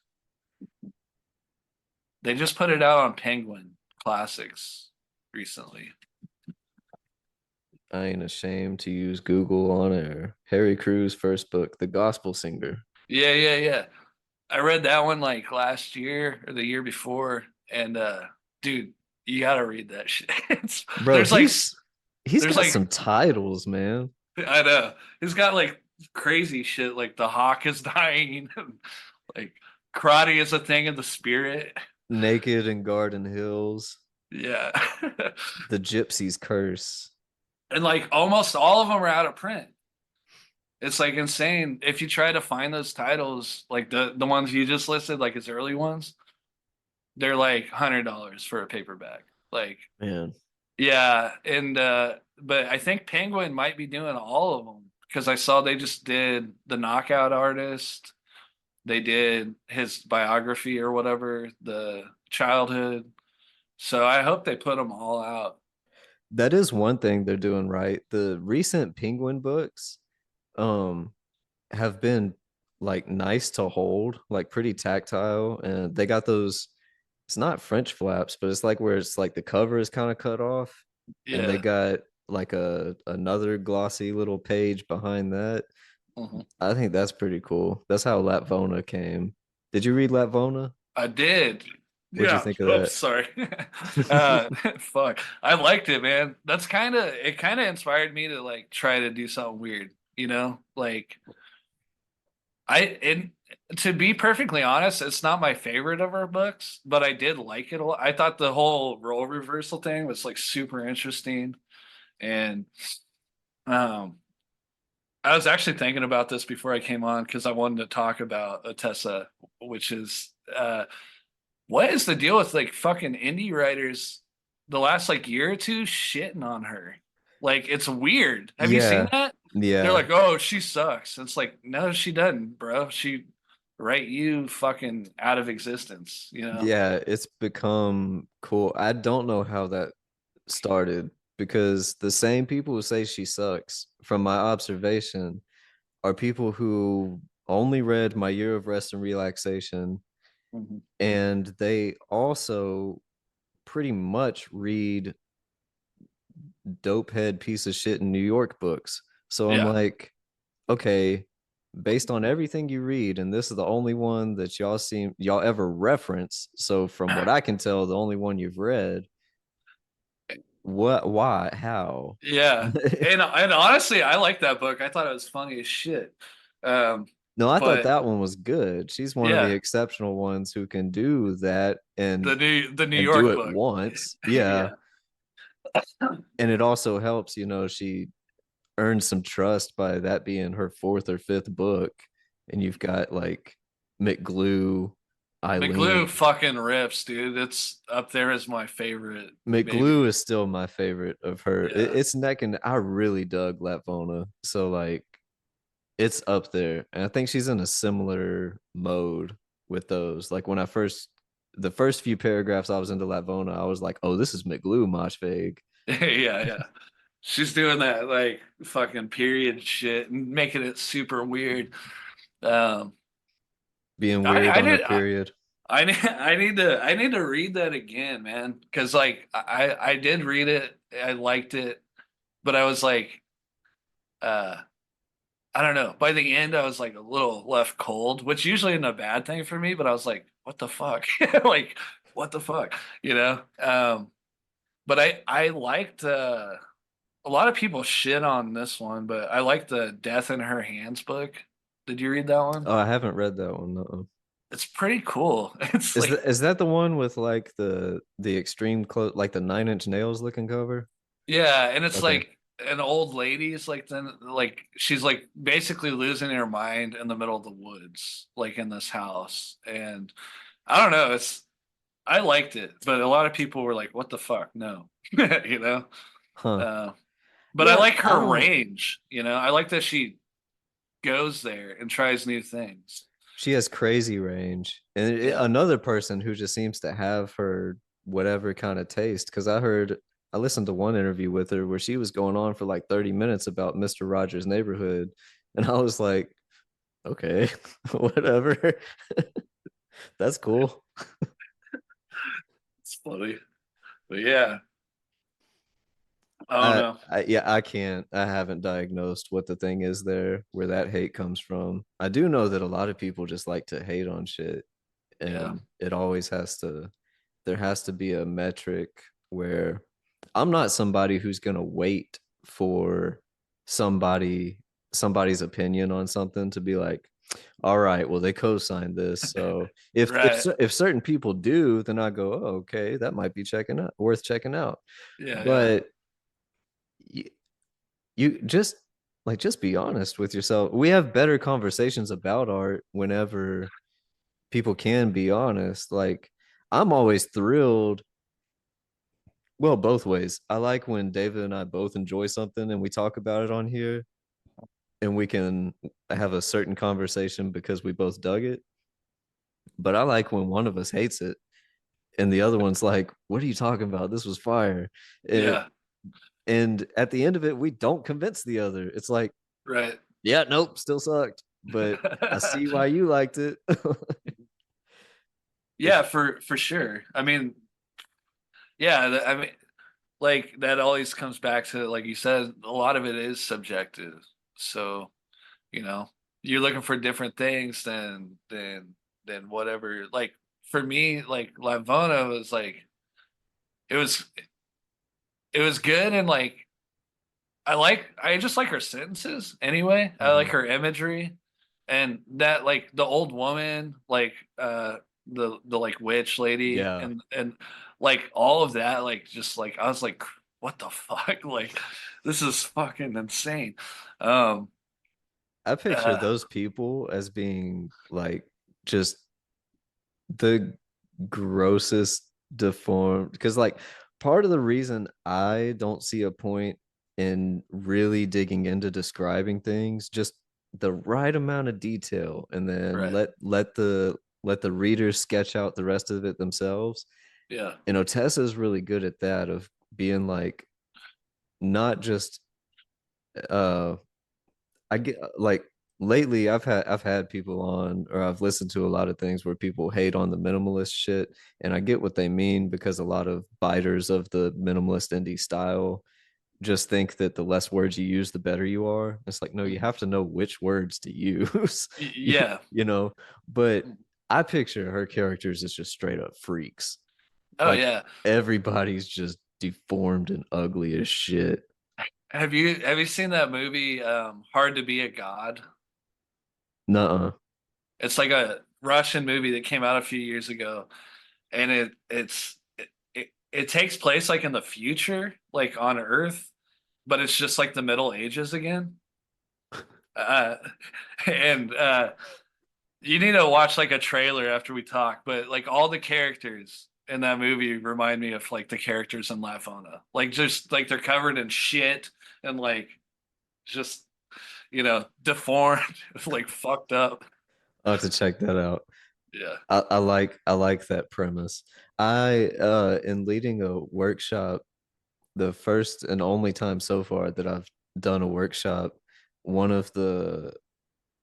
They just put it out on Penguin Classics recently. I ain't ashamed to use Google on air. Harry Crew's first book, The Gospel Singer. Yeah, yeah, yeah. I read that one like last year or the year before, and dude, you gotta read that shit. Bro, There's like he's there's got like some titles, man. I know he's got like crazy shit like the hawk is dying, and, like karate is a thing of the spirit. Naked in Garden Hills, Yeah. The Gypsy's Curse. And like almost all of them are out of print. It's like insane. If you try to find those titles, like the ones you just listed, like his early ones, they're like $100 for a paperback. Like, Man, yeah, and but I think Penguin might be doing all of them because I saw they just did the Knockout Artist. They did his biography or whatever, the childhood. So I hope they put them all out. that is one thing they're doing right. The recent Penguin books um have been like nice to hold, like pretty tactile, and they got those, it's not French flaps, but it's like where it's like the cover is kind of cut off and they Yeah. got like a another glossy little page behind that. Mhm. I think that's pretty cool. That's how Latvona came. Did you read Latvona? I did. What'd you Yeah. think of Oh, that? sorry. Fuck. I liked it, man. That's it kind of inspired me to like try to do something weird, you know? Like and to be perfectly honest, it's not my favorite of our books, but I did like it a lot. I thought the whole role reversal thing was like super interesting. And um I was actually thinking about this before I came on because I wanted to talk about Otessa, which is what is the deal with like fucking indie writers the last like year or two shitting on her? Like it's weird. Have you seen Yeah. that? They're Yeah. like, "Oh, she sucks." It's like, "No, she doesn't, bro. She write you fucking out of existence, you know?" Yeah, it's become cool. I don't know how that started because the same people who say she sucks, from my observation, are people who only read My Year of Rest and Relaxation, Mhm. and they also pretty much read dope head piece of shit in New York books. So I'm Yeah. like, okay, based on everything you read, and this is the only one that y'all ever reference. So from what I can tell, the only one you've read. What? Why? How? Yeah. And honestly, I like that book. I thought it was funny as shit. Um, No, I thought but that one was good. She's one of the yeah, exceptional ones who can do that the New and do York it book. once. Yeah. Yeah. And it also helps, she earned some trust by that being her fourth or fifth book. And you've got like McGlue, McGlue Eileen. fucking rips, dude. It's up there as my favorite, McGlue maybe. is still my favorite of her. Yeah. It's neck and I really dug Latvona. So like it's up there. And I think she's in a similar mode with those. Like when the first few paragraphs I was into Latvona, I was like, oh, this is McGlue Moshfegh Yeah, yeah. She's doing that like fucking period shit and making it super weird. Um, being I weird I on her did period. I need to read that again, man. Because like I did read it, I liked it, but I was like, uh, I don't know. By the end, I was like a little left cold, which usually isn't a bad thing for me. But I was like, what the fuck? Like, what the fuck? You know? But I liked a lot of people shit on this one, but I like the Death in Her Hands book. Did you read that one? Oh, I haven't read that one. No. It's pretty cool. It's Is like, that the one with like the extreme close like the 9 Inch Nails looking cover? yeah, and it's Okay. like an old lady's like then like she's like basically losing her mind in the middle of the woods, like in this house. And I don't know, I liked it, but a lot of people were like, "What the fuck? No," you know. Huh. Uh, but I Yeah, like I her don't range. I like that she goes there and tries new things. she has crazy range. And Yeah. another person who just seems to have her whatever kind of taste. Because I listened to one interview with her where she was going on for like 30 minutes about Mr. Rogers' Neighborhood. And I was like, okay, whatever. That's cool. It's funny. But yeah, I don't know. Yeah, I haven't diagnosed what the thing is there where that hate comes from. I do know that a lot of people just like to hate on shit, Yeah. and it always there has to be a metric where I'm not somebody who's gonna wait for somebody somebody's opinion on something to be like, all right, well they co-signed this, so Right. if certain people do, then I go, oh, okay, that might be worth checking out. Yeah, yeah. But you, you just be honest with yourself. We have better conversations about art whenever people can be honest. Like I'm always thrilled. Well, both ways. I like when David and I both enjoy something and we talk about it on here and we can have a certain conversation because we both dug it. But I like when one of us hates it and the other one's like, "What are you talking about? This was fire." And, Yeah. and at the end of it, we don't convince the other. It's like, Right. "Yeah, nope, still sucked." But I see why you liked it. Yeah, It's for sure. I mean, yeah, I mean, like that always comes back to like you said, a lot of it is subjective. So, you know, you're looking for different things than whatever. Like for me, like Lavona was like it was it was good and like I just like her sentences anyway. I like Mhm. her imagery and that like the old woman, like the like witch lady Yeah. and like all of that, like just like I was like, what the fuck? Like this is fucking insane. Um I picture uh those people as being like just the grossest deformed because like part of the reason I don't see a point in really digging into describing things just the right amount of detail and then right. let the readers sketch out the rest of it themselves. Yeah. And Otessa is really good at that of being like not just uh I get like lately I've had people on or I've listened to a lot of things where people hate on the minimalist shit and I get what they mean because a lot of biters of the minimalist indie style just think that the less words you use, the better you are. It's like, no, you Mhm. have to know which words to use, Yeah. you know. But I picture her characters as just straight up freaks. Oh Like yeah. everybody's just deformed and ugly as shit. Have you seen that movie Hard to Be a God? Nuh-uh. It's like a Russian movie that came out a few years ago, and it takes place like in the future, like on Earth, but it's just like the Middle Ages again. Uh, and you need to watch like a trailer after we talk, but like all the characters in that movie remind me of like the characters in La Fauna. Like just like they're covered in shit and like just deformed, like fucked up. I'll have to check that out. Yeah. I like that premise. I in leading a workshop, the first and only time so far that I've done a workshop, one of the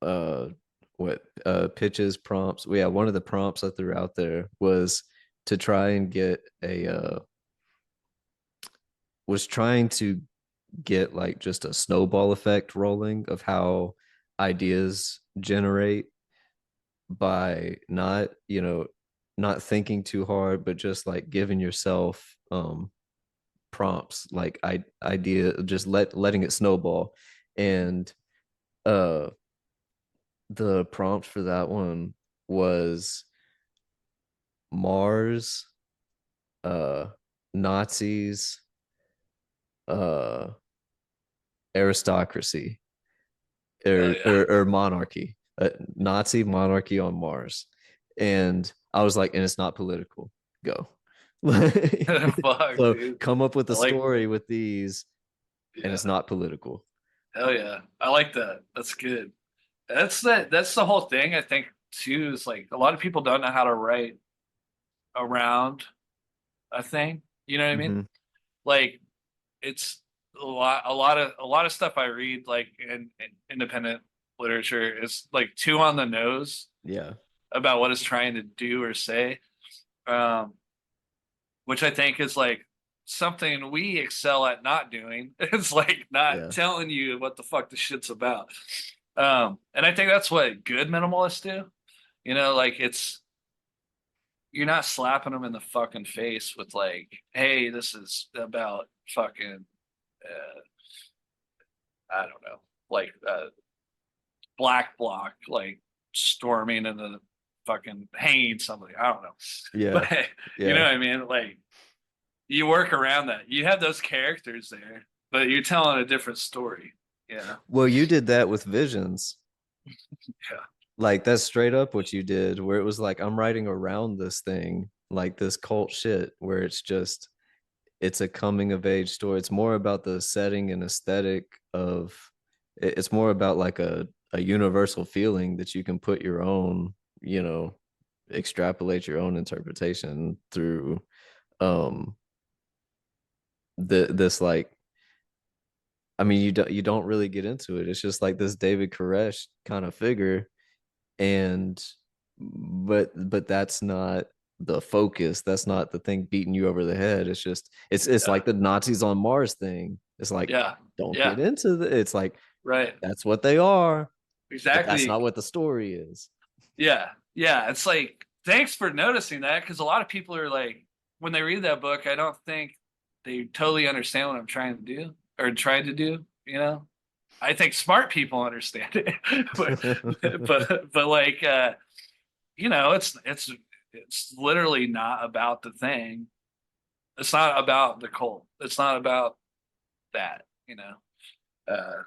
uh what pitches prompts, well, yeah, one of the prompts I threw out there was to try and get a was trying to get like just a snowball effect rolling of how ideas generate by not, not thinking too hard, but just like giving yourself prompts, like idea, just letting it snowball. And uh the prompt for that one was Mars, uh Nazis, uh aristocracy, Oh or yeah. or monarchy, Nazi monarchy on Mars. And I was like, and it's not political. Go. Fuck, So dude. come up with I a like story with these, and yeah. it's not political. Hell yeah. I like that. That's good. That's the whole thing, I think, too, is like a lot of people don't know how to write around a thing. You know what I mean? Hmm. Like it's a lot of stuff I read like in independent literature is like too on the nose Yeah, about what it's trying to do or say. Um, which I think is like something we excel at not doing. It's like not yeah. telling you what the fuck the shit's about. And I think that's what good minimalists do. Like you're not slapping them in the fucking face with like, hey, this is about fucking, I don't know, like black bloc, like storming and then fucking hanging somebody. I don't know, Yeah, but you know yeah. what I mean. Like you work around that. You have those characters there, but you're telling a different story. Yeah, Well, you did that with Visions. yeah, Like that's straight up what you did, where it was like, I'm writing around this thing, like this cult shit, where it's a coming of age story. It's more about the setting and aesthetic of it's more about like a universal feeling that you can put your own, extrapolate your own interpretation through um this, like, I mean, you don't really get into it. It's just like this David Koresh kind of figure, and but that's not the focus. That's not the thing beating you over the head. It's yeah, like the Nazis on Mars thing. It's like, yeah, don't yeah. get into the, it's like, Right, that's what they are, but that's exactly. not what the story is. Yeah, yeah. It's like thanks for noticing that because a lot of people are like when they read that book, I don't think they totally understand what I'm trying to do or tried to do. I think smart people understand it, but like it's literally not about the thing. It's not about the cult. It's not about that. Uh,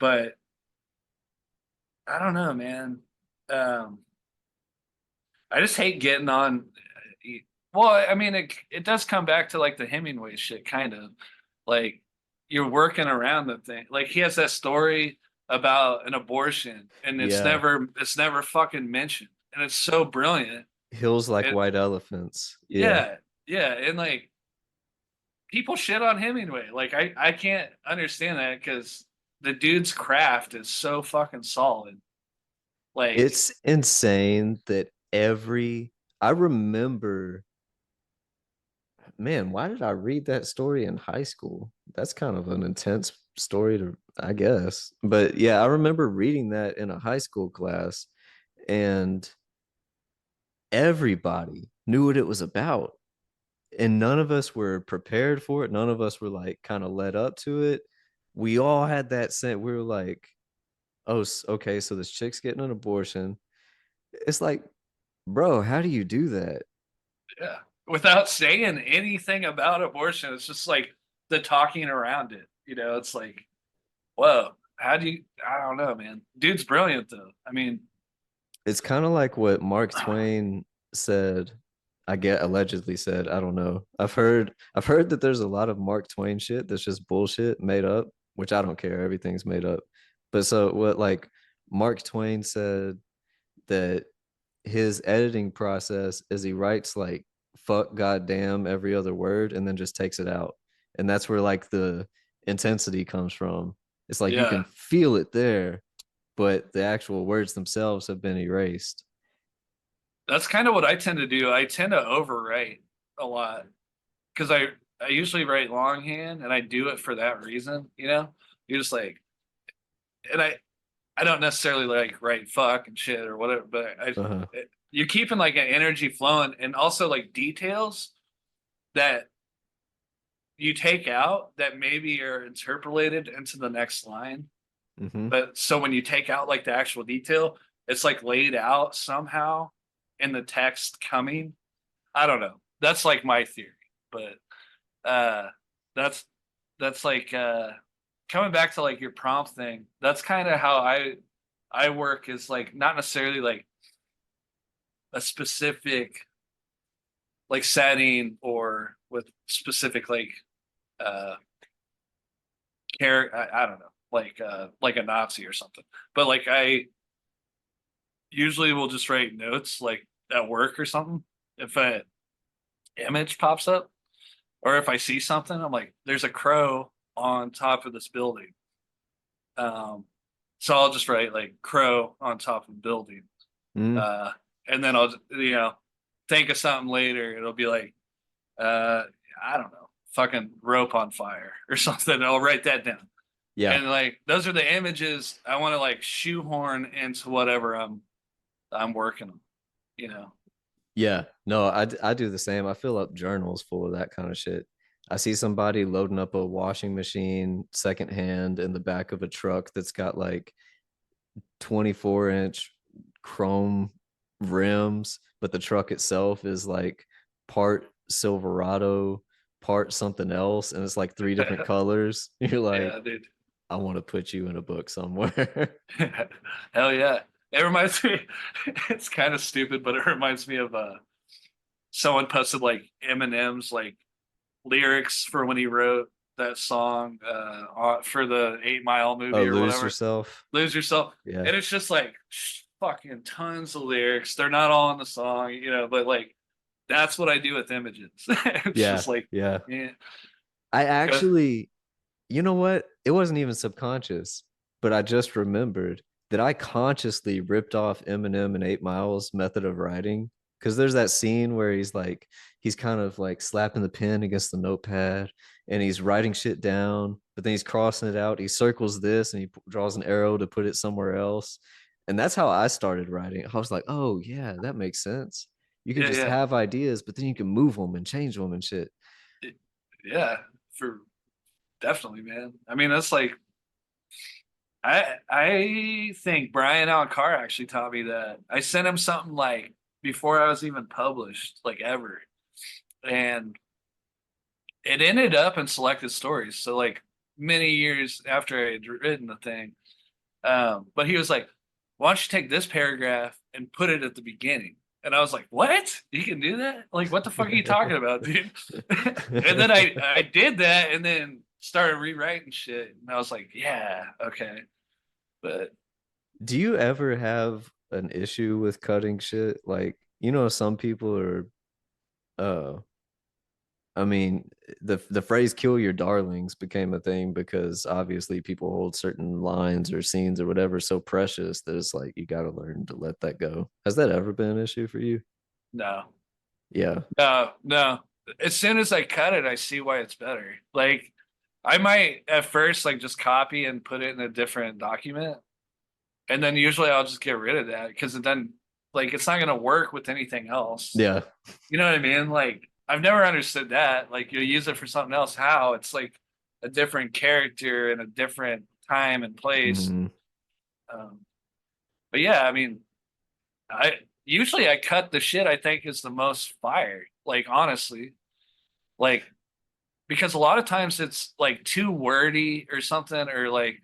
but I don't know, man. Um, I just hate getting on. Well, I mean, it does come back to like the Hemingway shit, kind of like you're working around the thing. Like he has that story about an abortion, and it's Yeah. never it's never fucking mentioned, and it's so brilliant. Hills like It white elephants. Yeah. yeah, yeah, and like people shit on Hemingway. Like I can't understand that because the dude's craft is so fucking solid. Like It's insane that I remember man, why did I read that story in high school? That's kind of an intense story to, I guess. But yeah, I remember reading that in a high school class, and everybody knew what it was about. And none of us were prepared for it. None of us were like kind of led up to it. We all had that sense. We were like, oh, okay, so this chick's getting an abortion. It's like, bro, how do you do that? Yeah. Without saying anything about abortion, it's just like the talking around it. It's like, whoa, how do you? I don't know, man. Dude's brilliant though. I mean, It's kind of like what Mark Twain said. I get allegedly said. I don't know. I've heard that there's a lot of Mark Twain shit that's just bullshit made up, which I don't care. Everything's made up. But so what like Mark Twain said that his editing process is he writes like fuck goddamn every other word and then just takes it out. And that's where like the intensity comes from. It's like you can yeah, feel it there, but the actual words themselves have been erased. that's kind of what I tend to do. I tend to overwrite a lot because I usually write longhand, and I do it for that reason. You're just like, and I don't necessarily like write fuck and shit or whatever, but Uh-huh. you're keeping like an energy flowing, and also like details that you take out that maybe are interpolated into the next line. Mm-hmm. But so when you take out like the actual detail, it's like laid out somehow in the text coming. I don't know. That's like my theory. But uh that's that's like coming back to like your prompt thing. That's kind of how I work, is like not necessarily like a specific like setting or with specific like uh I don't know, like a Nazi or something. But like I usually will just write notes like at work or something. If an image pops up or if I see something, I'm like, there's a crow on top of this building. Um, so I'll just write like crow on top of the building. Mm. Uh, and then I'll, think of something later. It'll be like, uh, I don't know, fucking rope on fire or something. I'll write that down. Yeah. And like, those are the images I want to like shoehorn into whatever I'm working on, you know? Yeah. No, I do the same. I fill up journals full of that kind of shit. I see somebody loading up a washing machine secondhand in the back of a truck that's got like 24-inch chrome rims, but the truck itself is like part Silverado, part something else, and it's like three different colors. You're like, Yeah, dude. I want to put you in a book somewhere. Hell yeah. It reminds me, it's kind of stupid, but it reminds me of someone posted like Eminem's like lyrics for when he wrote that song for the 8 Mile Oh, movie or lose whatever. yourself. Lose Yourself. Yeah. And it's just like fucking tons of lyrics. They're not all in the song, but like that's what I do with images. It's Yeah. just like, Yeah. yeah. I Go. actually, you know what? It wasn't even subconscious, but I just remembered that I consciously ripped off Eminem and 8 Mile's method of writing. Because there's that scene where he's kind of like slapping the pen against the notepad and he's writing shit down, but then he's crossing it out. He circles this and he draws an arrow to put it somewhere else. And that's how I started writing. I was like, oh, yeah, that makes sense. You can Yeah, just yeah. have ideas, but then you can move them and change them and shit. Yeah, for definitely, man. I mean, that's like I think Brian Allen Carr actually taught me that. I sent him something like before I was even published, like ever. And it ended up in Selected Stories. So like many years after I had written the thing. But he was like, why don't you take this paragraph and put it at the beginning? And I was like, what? You can do that? Like, what the fuck are you talking about, dude? And then I did that and then started rewriting shit. And I was like, yeah, okay. But Do you ever have an issue with cutting shit? Like, some people are uh I mean, the phrase kill your darlings became a thing because obviously people hold certain lines or scenes or whatever so precious that it's like you gotta learn to let that go. Has that ever been an issue for you? no, Yeah. no, no. as soon as I cut it, I see why it's better. Like I might at first like just copy and put it in a different document, and then usually I'll just get rid of that because then like it's not gonna work with anything else. Yeah. You know what I mean? Like I've never understood that. Like you'll use it for something else. How? It's like a different character and a different time and place. Mhm. Um, but yeah, I mean, I usually I cut the shit I think is the most fire. Like honestly, like because a lot of times it's like too wordy or something, or like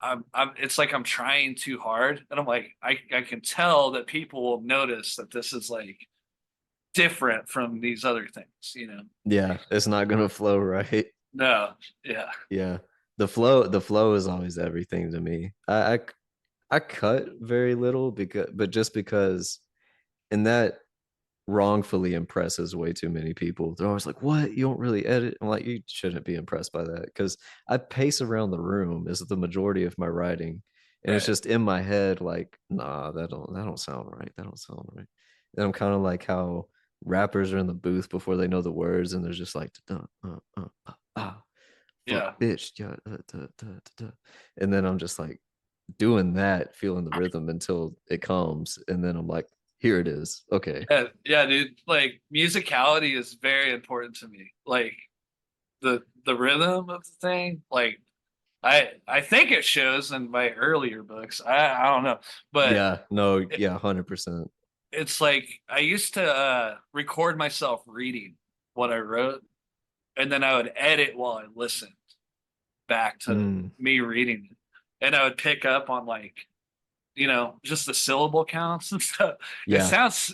I'm it's like I'm trying too hard, and I'm like I can tell that people will notice that this is like different from these other things, you know. Yeah, it's not gonna flow right. No, yeah, Yeah. The flow is always everything to me. I cut very little because but just because and that wrongfully impresses way too many people. They're always like, "What? You don't really edit?" I'm like, "You shouldn't be impressed by that because I pace around the room is the majority of my writing, and it's right, just in my head like, nah, that don't sound right. That don't sound right." And I'm kind of like how rappers are in the booth before they know the words, and they're just like, fuck, yeah, bitch, yeah, and then I'm just like doing that, feeling the rhythm until it comes, and then I'm like, here it is. Okay. yeah, yeah, dude. Like musicality is very important to me. Like the rhythm of the thing. Like I think it shows in my earlier books. I don't know, but Yeah, no, it, yeah, 100%. it's like I used to record myself reading what I wrote, and then I would edit while I listened back to Mm, me reading it, and I would pick up on like just the syllable counts and stuff. yeah.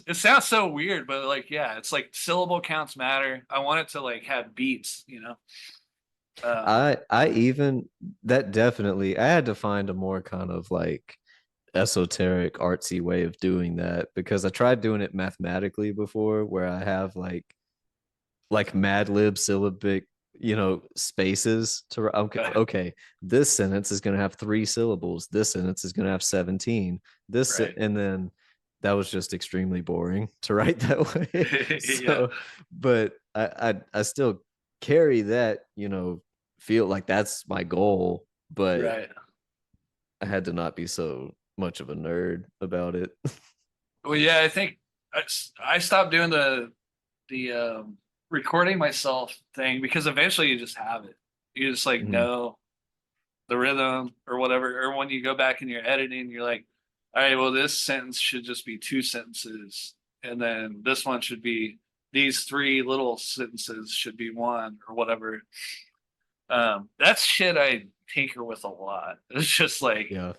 It sounds so weird, but like yeah, it's like syllable counts matter. I want it to like have beats, you know. Um, I even that definitely I had to find a more kind of like esoteric artsy way of doing that because I tried doing it mathematically before where I have like Mad Lib syllabic, spaces to okay, okay, this sentence is going to have 3 syllables. This sentence is going to have 17. This right. and then that was just extremely boring to write that way. Yeah, So, but I still carry that, feel like that's my goal, but right. I had to not be so much of a nerd about it. Well, yeah, I think I, I stopped doing the recording myself thing because eventually you just have it. You just like Mhm. know the rhythm or whatever. Or when you go back and you're editing, you're like, all right, well, this sentence should just be 2 sentences, and then this one should be these three little sentences should be one or whatever. That's shit I tinker with a lot. It's just like Yeah.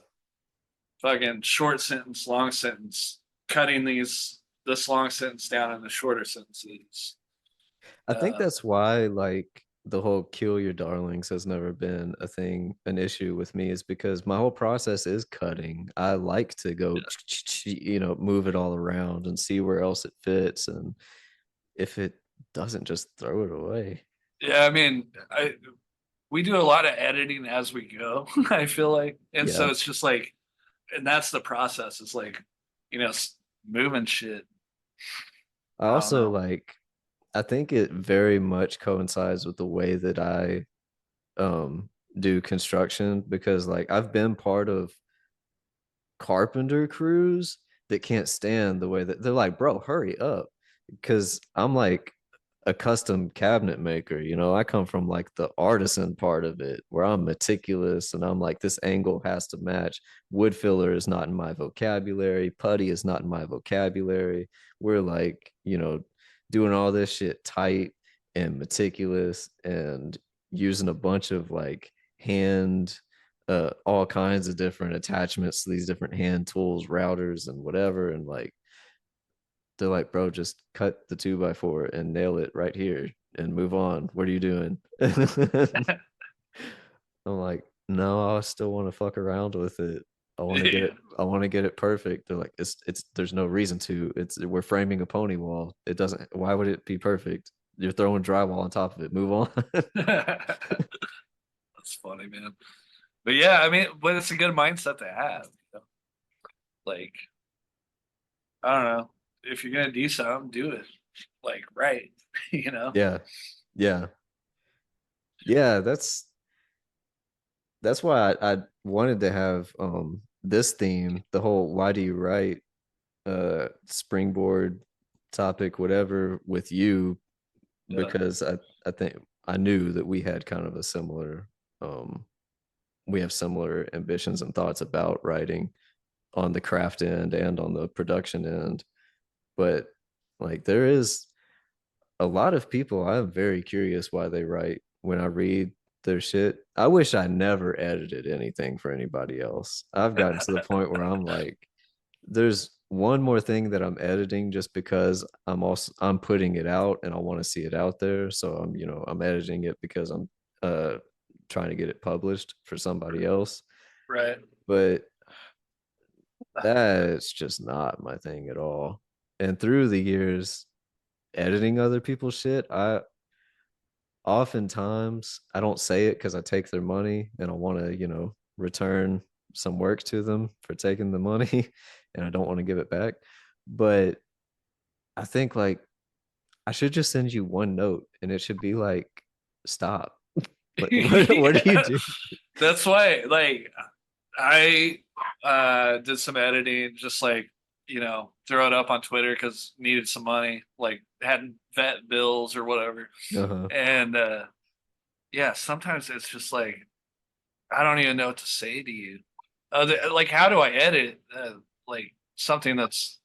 fucking short sentence, long sentence, cutting this long sentence down into shorter sentences. I think Uh, that's why like the whole kill your darlings has never been an issue with me is because my whole process is cutting. I like to go, move it all around and see where else it fits. And if it doesn't, just throw it away. yeah, I mean, we do a lot of editing as we go. I feel like, and so Yeah. it's just like, and that's the process. It's like, you know, moving shit. I I don't also know. like, I think it very much coincides with the way that I do construction because like I've been part of carpenter crews that can't stand the way that they're like, bro, hurry up. Because I'm like a custom cabinet maker, I come from like the artisan part of it where I'm meticulous and I'm like, this angle has to match. Wood filler is not in my vocabulary, putty is not in my vocabulary. We're like, doing all this shit tight and meticulous and using a bunch of like hand all kinds of different attachments to these different hand tools, routers, and whatever. And like, they're like, bro, just cut the 2x4 and nail it right here and move on. What are you doing? I'm like, no, I still want to fuck around with it. I want to get Yeah. it. I want to get it perfect. They're like, there's no reason to. We're framing a pony wall. It doesn't. Why would it be perfect? You're throwing drywall on top of it. Move on. That's funny, man. But yeah, I mean, but it's a good mindset to have. You know? Like, I don't know. If you're gonna do something, do it. like right, you know? Yeah. Yeah. Yeah, that's why I wanted to have this theme, the whole why do you write springboard topic, whatever, with you, Yeah, because I think I knew that we had kind of a similar um we have similar ambitions and thoughts about writing on the craft end and on the production end. But like there is a lot of people, I'm very curious why they write when I read their shit. I wish I never edited anything for anybody else. I've gotten to the point where I'm like, there's one more thing that I'm editing just because I'm putting it out and I want to see it out there. So I'm editing it because I'm uh trying to get it published for somebody else. right. But that's just not my thing at all. And through the years editing other people's shit, I oftentimes I don't say it because I take their money and I want to, return some work to them for taking the money and I don't want to give it back. But I think like I should just send you one note and it should be like, stop. Like what do you Yeah. do? That's why, like, I did some editing, just like, throw it up on Twitter because needed some money, like had vet bills or whatever. Uh-huh. And yeah, sometimes it's just like I don't even know what to say to you. Like, how do I edit like something that's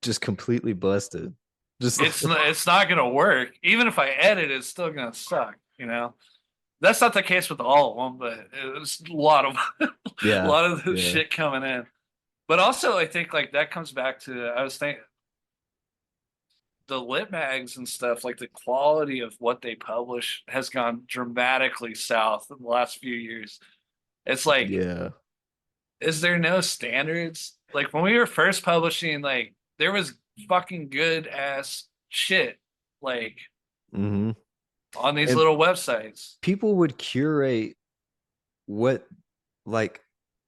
Just completely busted. Just it's not gonna work. Even if I edit, it's still gonna suck. That's not the case with all of them, but it's a lot of a yeah. lot of the Yeah. shit coming in. But also, I think like that comes back to I was thinking the lit mags and stuff. Like the quality of what they publish has gone dramatically south in the last few years. It's like, Yeah. is there no standards? Like when we were first publishing, like there was fucking good ass shit like Hmm. on these And little websites. people would curate what like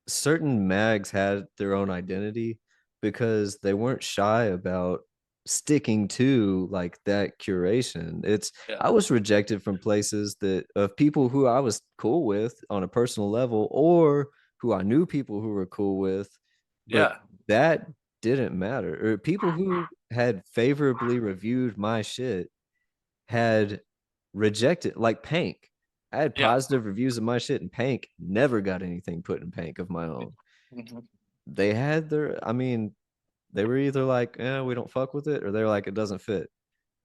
certain mags had their own identity because they weren't shy about sticking to like that curation. It's Yeah, I was rejected from places that of people who I was cool with on a personal level or who I knew people who were cool with, but yeah, that didn't matter. Or people who had favorably reviewed my shit had rejected like Pank. I had yeah. positive reviews of my shit, and Pank never got anything put in Pank of my own. Mhm. They had I mean, they were either like, we don't fuck with it, or they're like, it doesn't fit.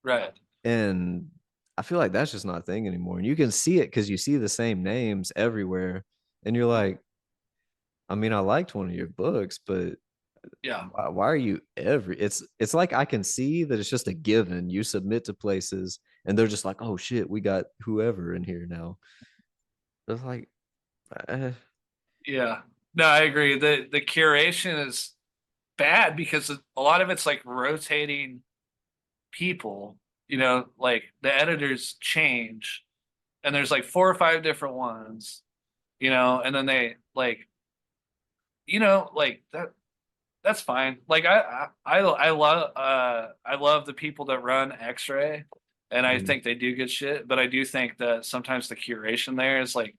Right. And I feel like that's just not a thing anymore. And you can see it because you see the same names everywhere. And you're Mhm. like, I mean, I liked one of your books, but Yeah. why are you every it's like I can see that it's just a given. You submit to places and they're just like, oh shit, we got whoever in here now. It's like, uh, Yeah. No, I agree. The curation is bad because a lot of it's like rotating people, like the editors change and there's like four or five different ones, and then they like, like that's fine. Like I love the people that run X-Ray and I mm, think they do good shit, but I do think that sometimes the curation there is like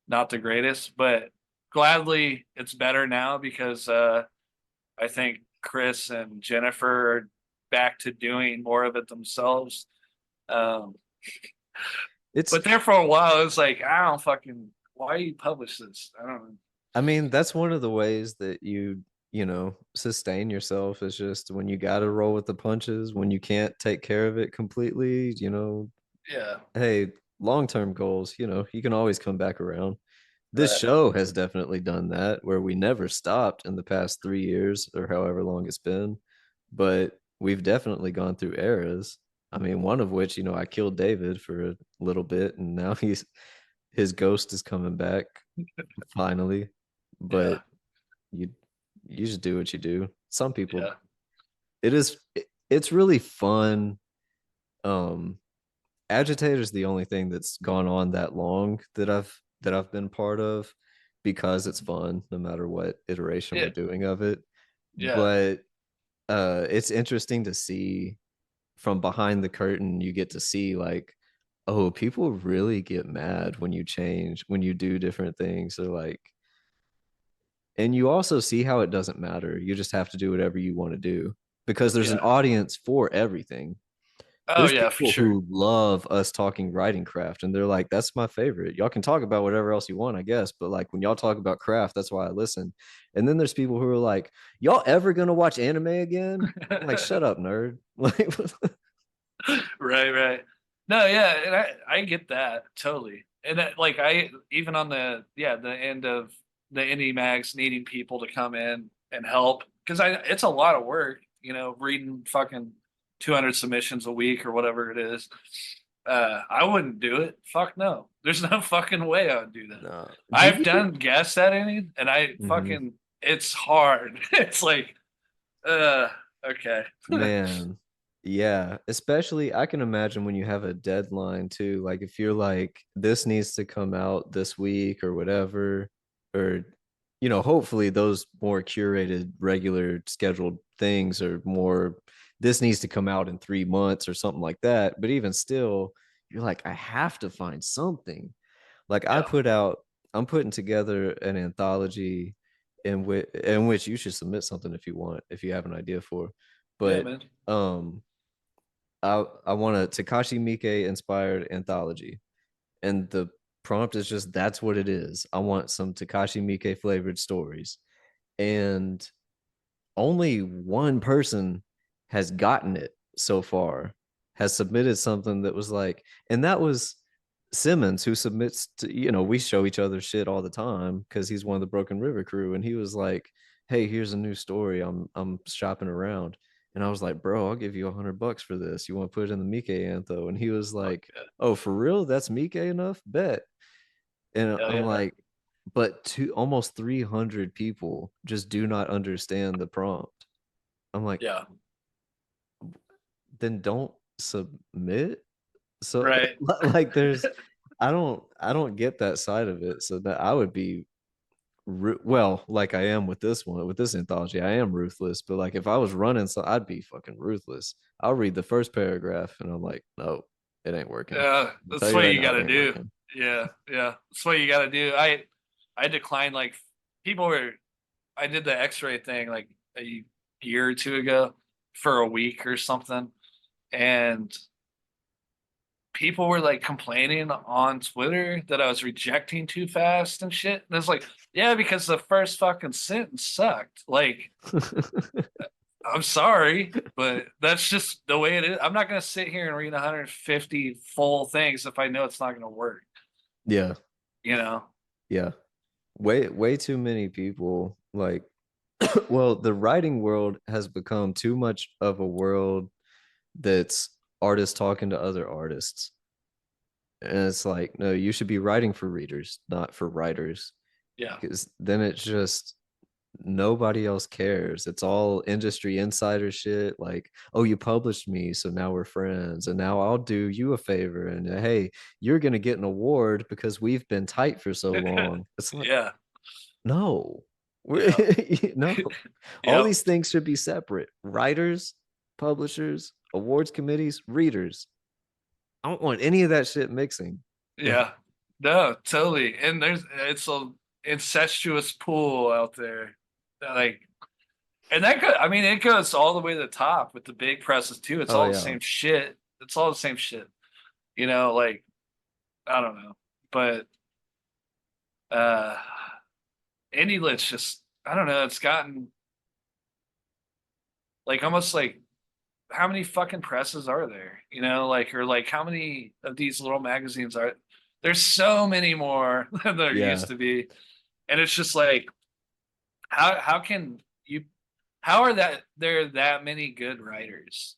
not the greatest, but gladly it's better now because I think Chris and Jennifer are back to doing more of it themselves. Um, it's but there for a while, it was like, I don't fucking, why you publish this? I don't know. I mean, that's one of the ways that sustain yourself is just when you got to roll with the punches, when you can't take care of it completely, Yeah, hey, long-term goals, you can always come back around. This right. show has definitely done that where we never stopped in the past 3 years or however long it's been, but we've definitely gone through eras. I mean, one of which, I killed David for a little bit and now his ghost is coming back finally. Yeah, But you you just do what you do. Some people yeah. it's really fun. Um Agitator is the only thing that's gone on that long that I've been part of because it's fun no matter what iteration we're Yeah, doing of it. yeah, But it's interesting to see from behind the curtain. You get to see like, oh, people really get mad when you change, when you do different things, or like, and you also see how it doesn't matter. You just have to do whatever you want to do because there's an Yeah. audience for everything. Oh There's yeah, for people sure. who love us talking writing craft, and they're like, that's my favorite. Y'all can talk about whatever else you want, I guess, but like when y'all talk about craft, that's why I listen. And then there's people who are like, y'all ever gonna watch anime again? I'm like, shut up, nerd. Like, Right, right. No, yeah, and I get that totally. And that, like I even on the yeah, the end of the indie mags needing people to come in and help because I it's a lot of work, reading fucking 200 submissions a week or whatever it is. I wouldn't do it. Fuck no. There's no fucking way I would do that. no. Do I've you? done guest editing and I Mhm. fucking it's hard. It's like uh okay. Man, yeah, especially I can imagine when you have a deadline too. Like if you're like, this needs to come out this week or whatever, or hopefully those more curated, regular scheduled things are more, this needs to come out in 3 months or something like that. But even still, you're like, I have to find something. Like Yeah. I'm putting together an anthology in which you should submit something if you want, if you have an idea for. Yeah, But man. um I want a Takashi Miike inspired anthology. And the prompt is just, that's what it is. I want some Takashi Miike flavored stories. And only one person has gotten it so far, has submitted something that was like, and that was Simmons, who submits to, we show each other shit all the time because he's one of the Broken River crew. And he was like, hey, here's a new story. I'm shopping around. And I was like, bro, I'll give you $100 for this. You want to put it in the Mike antho? And he was Fuck like, yeah. oh, for real? That's Mike enough? Bet. And Hell I'm yeah. like, but almost 300 people just do not understand the prompt. I'm like, Yeah. then don't submit. So Right. like there's, I don't get that side of it. So that I would be well, like I am with this one, with this anthology, I am ruthless. But like if I was running, so I'd be fucking ruthless. I'll read the first paragraph and I'm like, no, it ain't working. Yeah, I'll tell that's you what right you now, got it to ain't do. working. Yeah, yeah, that's what you got to do. I declined like people were. I did the X-ray thing like a year or two ago for a week or something, and people were like complaining on Twitter that I was rejecting too fast and shit. And it's like, yeah, because the first fucking sentence sucked. Like, I'm sorry, but that's just the way it is. I'm not gonna sit here and read 150 full things if I know it's not gonna work. Yeah, You know? yeah. Way too many people like well, the writing world has become too much of a world that's artists talking to other artists. And it's like, no, you should be writing for readers, not for writers. Yeah. Because then it's just nobody else cares. It's all industry insider shit. Like, oh, you published me, so now we're friends, and now I'll do you a favor, and hey, you're gonna get an award because we've been tight for so long. It's like, Yeah. no, we're Yeah. no. All Yep. these things should be separate. Writers, publishers, awards committees, readers. I don't want any of that shit mixing. Like, Yeah. No, totally. And it's a incestuous pool out there. Like, and that I mean, it goes all the way to the top with the big presses too. It's oh all the yeah, same shit. It's all the same shit. Like I don't know, but uh, indie lit's just I don't know. It's gotten like almost like how many fucking presses are there? Like or like how many of these little magazines are there's so many more than there yeah, used to be. And it's just like how can you how are that there that many good writers?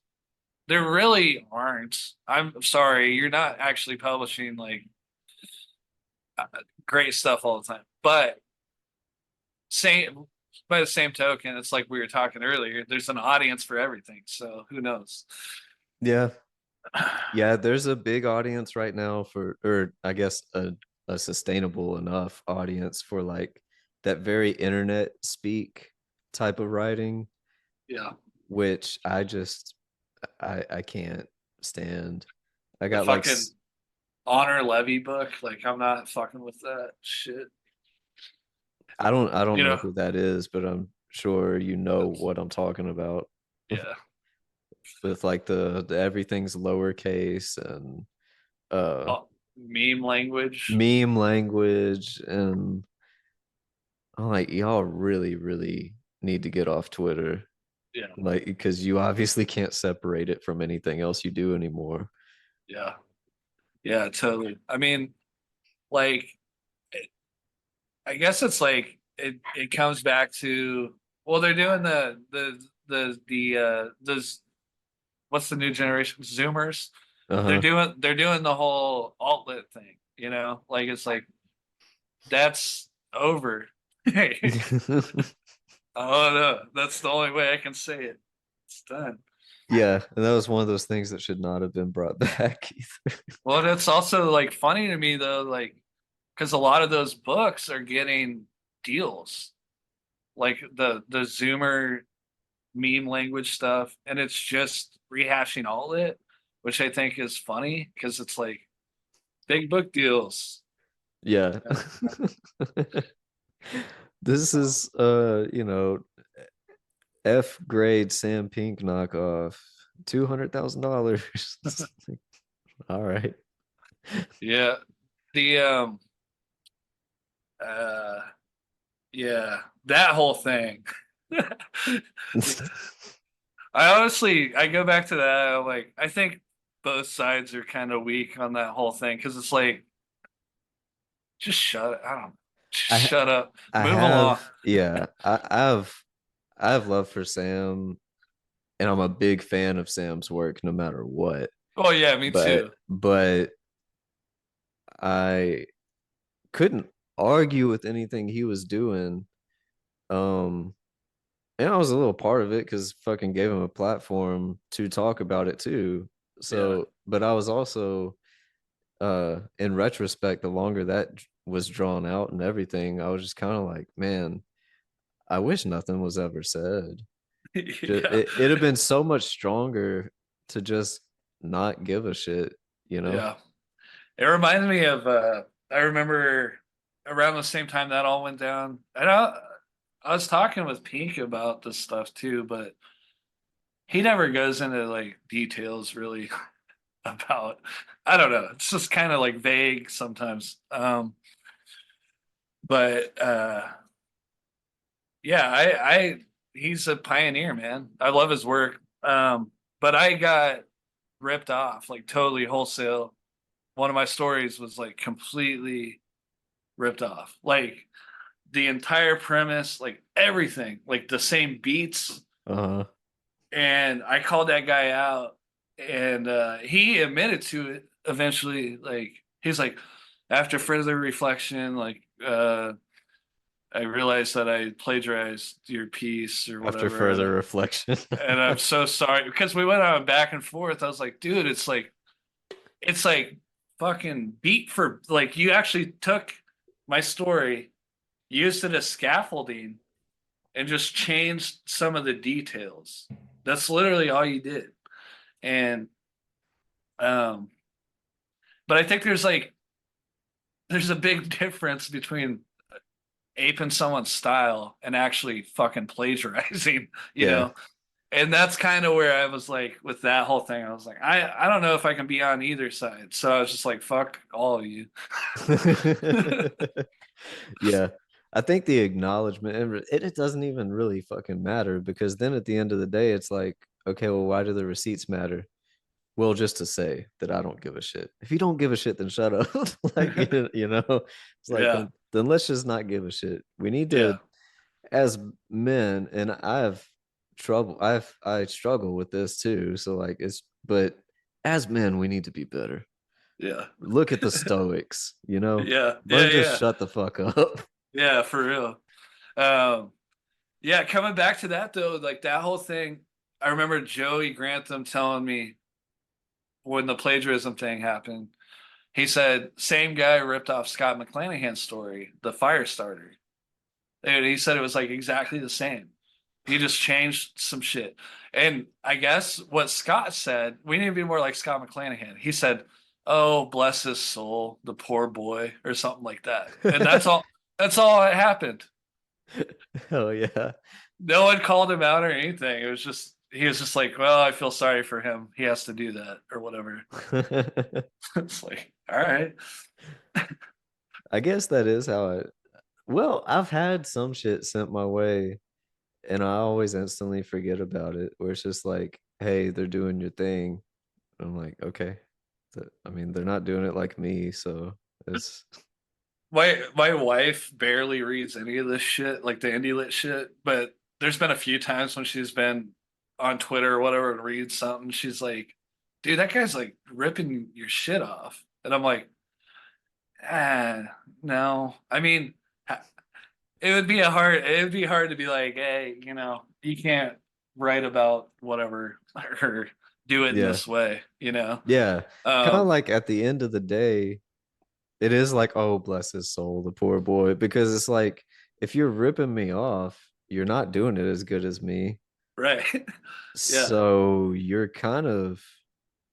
There really aren't. I'm sorry, you're not actually publishing like uh, great stuff all the time. But same by the same token, it's like we were talking earlier, there's an audience for everything. So who knows? yeah. Yeah, there's a big audience right now for, or I guess a sustainable enough audience for like that very internet speak type of writing. Yeah. which I can't stand. I The got like fucking honor levy book. Like I'm not fucking with that shit. I don't You know know, who that is, but I'm sure you know it's what I'm talking about. yeah. With like the everything's lowercase and Oh, meme language. meme language, and I'm like, y'all really need to get off Twitter. Yeah, Like, because you obviously can't separate it from anything else you do anymore. yeah, yeah, totally. I mean, like, I guess it's like it comes back to well, they're doing those what's the new generation Zoomers? Uh-huh. They're doing the whole altlet thing, you know? Like it's like that's over. Oh no, that's the only way I can say it. It's done. Yeah, and that was one of those things that should not have been brought back either. Well, that's also like funny to me though, like because a lot of those books are getting deals, like the Zoomer meme language stuff, and it's just rehashing all of it, which I think is funny because it's like big book deals. Yeah. Yeah. This is F grade Sam Pink knockoff. $200,000. All right. Yeah. The uh yeah, that whole thing. I honestly I go back to that. I'm like I think both sides are kind of weak on that whole thing because it's like just shut it. I don't know. Just I shut up. I Move along. have yeah, I have love for Sam, and I'm a big fan of Sam's work no matter what. Oh yeah, me too. But I couldn't argue with anything he was doing. Um and I was a little part of it because fucking gave him a platform to talk about it too. Yeah. So, but I was also in retrospect, the longer that was drawn out and everything, I was just kind of like, man, I wish nothing was ever said. Yeah. It'd have been so much stronger to just not give a shit, you know? Yeah. It reminds me of I remember around the same time that all went down. And I was talking with Pink about this stuff too, but he never goes into like details really about I don't know. It's just kind of like vague sometimes. But yeah, I he's a pioneer, man. I love his work. But I got ripped off like totally wholesale. One of my stories was like completely ripped off. Like the entire premise, like everything, like the same beats. Uh-huh. And I called that guy out, and he admitted to it eventually. Like he's like, after further reflection, like I realized that I plagiarized your piece or After whatever, further reflection. and I'm so sorry because we went on back and forth. I was like, dude, it's like fucking beat for like you actually took my story, used it as scaffolding, and just changed some of the details. That's literally all you did. And um but I think there's a big difference between aping someone's style and actually fucking plagiarizing, you Yeah. know. And that's kind of where I was like with that whole thing. I was like, I don't know if I can be on either side. So I was just like, fuck all of you. Yeah. I think the acknowledgement, and it doesn't even really fucking matter because then at the end of the day, it's like, okay, well, why do the receipts matter? Well, just to say that I don't give a shit. If you don't give a shit, then shut up. Like, you know, it's like, Yeah. then let's just not give a shit. We need to, Yeah. as men, and I struggle with this too. So, like, but as men, we need to be better. Yeah. Look at the Stoics, Yeah. Yeah. learn to Yeah. shut the fuck up. Yeah, for real. Um, yeah, coming back to that though, like that whole thing, I remember Joey Grantham telling me when the plagiarism thing happened. He said, same guy ripped off Scott McClanahan's story, the fire starter. And he said it was like exactly the same. He just changed some shit. And I guess what Scott said, we need to be more like Scott McClanahan. He said, "Oh, bless his soul, the poor boy," or something like that. And that's all. That's all that happened. Hell yeah. No one called him out or anything. It was just he was just like, "Well, I feel sorry for him. He has to do that or whatever." It's like, all right, I guess that is how it. Well, I've had some shit sent my way and I always instantly forget about it. Where it's just like, hey, they're doing your thing. I'm like, okay. I mean, they're not doing it like me, so it's my wife barely reads any of this shit, like the indie lit shit. But there's been a few times when she's been on Twitter or whatever and reads something. She's like, "Dude, that guy's like ripping your shit off," and I'm like, "Ah, no." I mean, it would be hard to be like, "Hey, you can't write about whatever or do it in yeah. this way," you know. Yeah. Kind of Um, like at the end of the day, it is like, oh, bless his soul, the poor boy, because it's like if you're ripping me off, you're not doing it as good as me. right. Yeah, So you're kind of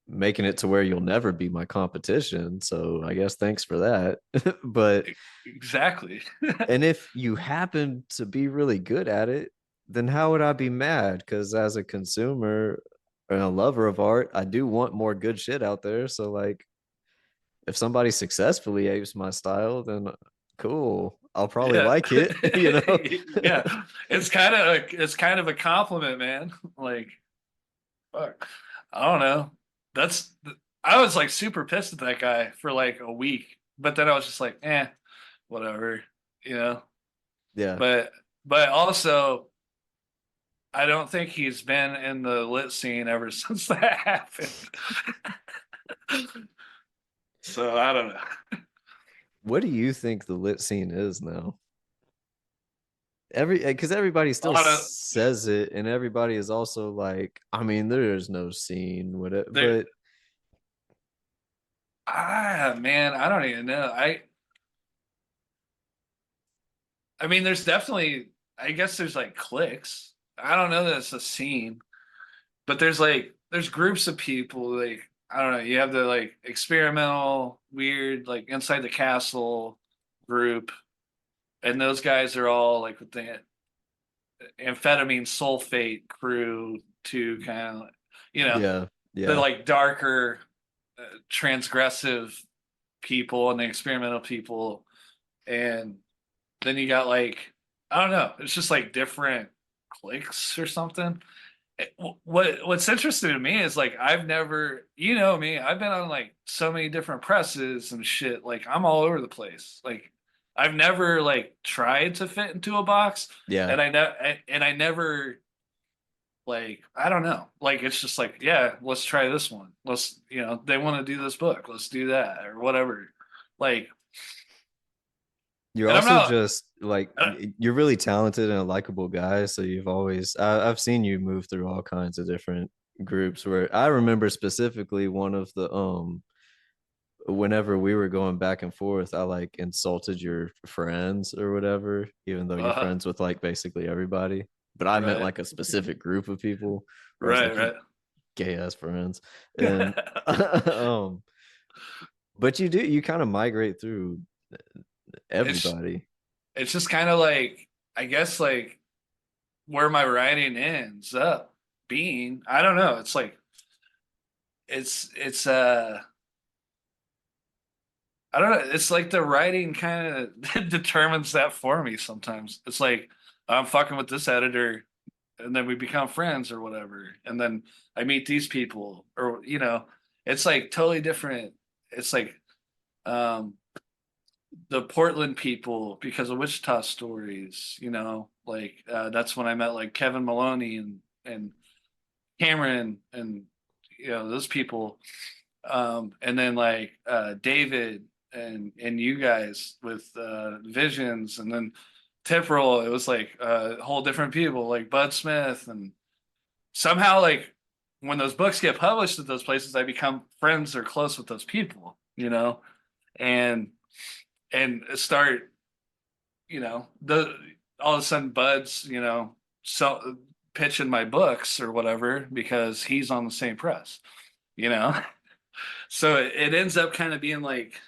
making it to where you'll never be my competition. So I guess thanks for that. But exactly. and if you happen to be really good at it, then how would I be mad? Because as a consumer and a lover of art, I do want more good shit out there. So like if somebody successfully apes my style, then cool. I'll probably Yeah. like it, you know? Yeah. It's kind of a compliment, man. Like, fuck. I don't know. That's I was like super pissed at that guy for like a week, but then I was just like, whatever, you know. Yeah. But but also I don't think he's been in the lit scene ever since that happened. So I don't know. What do you think the lit scene is now? Because everybody still I don't says it, and everybody is also like, I mean, there is no scene with it, there but man, I don't even know. I mean, there's definitely, I guess there's like cliques. I don't know that it's a scene, but there's groups of people like, I don't know. You have the like experimental, weird, like inside the castle group, and those guys are all like with the amphetamine sulfate crew to kind of, you know, yeah, the yeah, like darker, transgressive people and the experimental people, and then you got like I don't know, it's just like different cliques or something. What's interesting to me is like I've never, me, I've been on like so many different presses and shit. Like I'm all over the place. Like I've never like tried to fit into a box, yeah. and I never like I don't know. Like it's just like yeah, let's try this one. Let's they want to do this book. Let's do that or whatever. Like, You're and I'm also not. just like Uh, you're really talented and a likable guy. So I've seen you move through all kinds of different groups. Where I remember specifically one of the whenever we were going back and forth, I like insulted your friends or whatever, even though you're uh, friends with like basically everybody. But I meant right, like a specific group of people where I was right, like, you right. gay ass friends. And um, but you kind of migrate through it's everybody. it's just kind of like I guess like where my writing ends up being. I don't know. It's like it's I don't know. It's like the writing kind of determines that for me sometimes. It's like I'm fucking with this editor and then we become friends or whatever. And then I meet these people or it's like totally different. It's like um the Portland people because of Wichita Stories, like that's when I met like Kevin Maloney and Cameron and those people. And then like David and you guys with Visions, and then Temporal, it was like a whole different people like Bud Smith, and somehow like when those books get published at those places, I become friends or close with those people, and start the all of a sudden Bud's so pitching my books or whatever because he's on the same press, you know. So it ends up kind of being like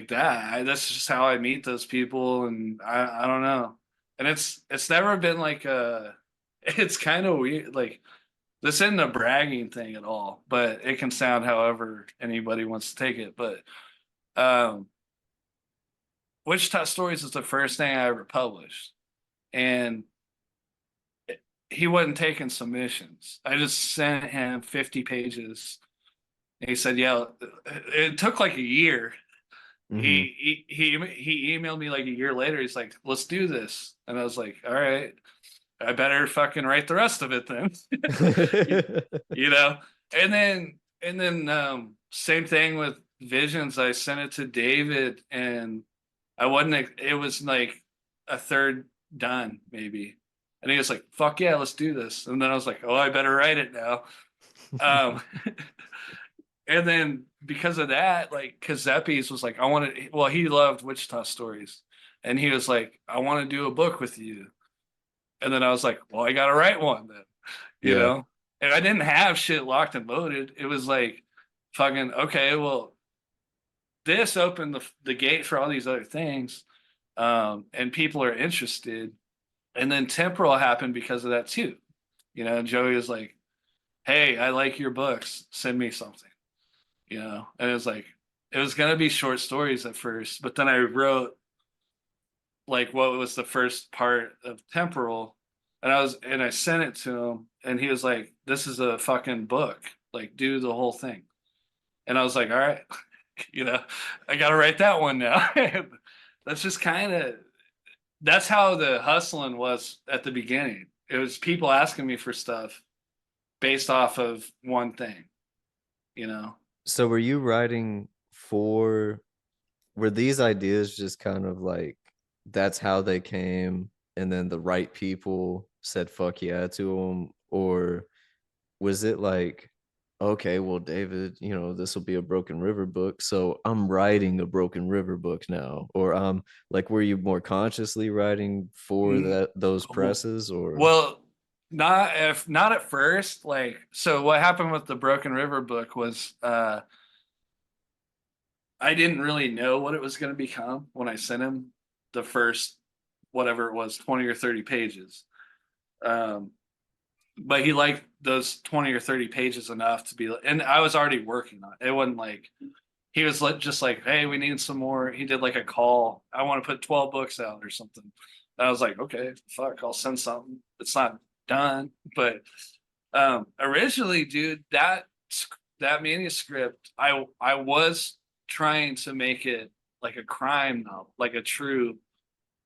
that. That's just how I meet those people, and I don't know. And it's never been like a. It's kind of weird. Like this isn't a bragging thing at all, but it can sound however anybody wants to take it. But um, Wichita Stories is the first thing I ever published, and he wasn't taking submissions. I just sent him 50 pages. And he said, "Yeah." It took like a year. Mm-hmm. He emailed me like a year later. He's like, "Let's do this," and I was like, "All right, I better fucking write the rest of it then." you, you know. And then same thing with Visions. I sent it to David, and I wasn't. It was like a third done maybe, and he was like, "Fuck yeah, let's do this." And then I was like, "Oh, I better write it now." Um, and then because of that, like Kazeppi's was like, I want to. Well, he loved Wichita Stories, and he was like, I want to do a book with you. And then I was like, well, I got to write one then, you Yeah. know. And I didn't have shit locked and loaded. It was like, fucking okay. Well, this opened the gate for all these other things, and people are interested. And then Temporal happened because of that too. You know, Joey was like, hey, I like your books. Send me something. And it was like it was gonna be short stories at first, but then I wrote like what was the first part of Temporal, and I sent it to him, and he was like, "This is a fucking book, like do the whole thing." And I was like, "All right, you know, I got to write that one now." That's just kind of that's how the hustling was at the beginning. It was people asking me for stuff based off of one thing, you know. So were you writing for, were these ideas just kind of like that's how they came and then the right people said fuck yeah to them, or was it like, okay, well, David, this will be a Broken River book, so I'm writing a Broken River book now, or like, were you more consciously writing for Mm, those presses, or? Well, not at first. Like, so what happened with the Broken River book was I didn't really know what it was going to become when I sent him the first whatever it was, 20 or 30 pages. Um, but he liked those 20 or 30 pages enough to be, and I was already working on it. It wasn't like he was just like, hey, we need some more. He did like a call. I want to put 12 books out or something. And I was like, okay, fuck, I'll send something. It's not done. But originally, dude, that manuscript, I was trying to make it like a crime novel, like a true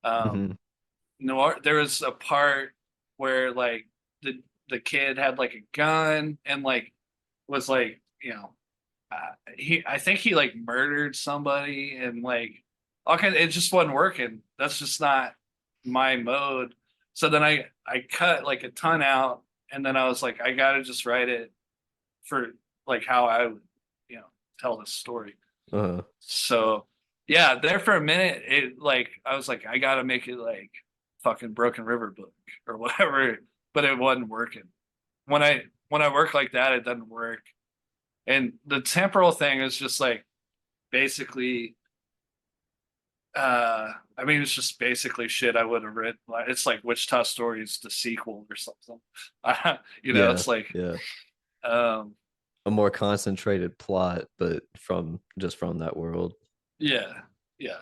um Mhm. noir. There was a part where like the kid had like a gun and like was like, he I think he like murdered somebody and like okay, it just wasn't working. That's just not my mode. So then I cut like a ton out, and then I was like, I gotta just write it for like how I would, you know, tell this story. uh So yeah, there for a minute, it like I was like, I gotta make it like fucking Broken River book or whatever, but it wasn't working. When I work like that, it doesn't work. And the temporal thing is just like basically I mean it's just basically shit I would have written. Like it's like Wichita Stories the sequel or something. yeah, It's like yeah, um a more concentrated plot, but from that world. yeah, yeah.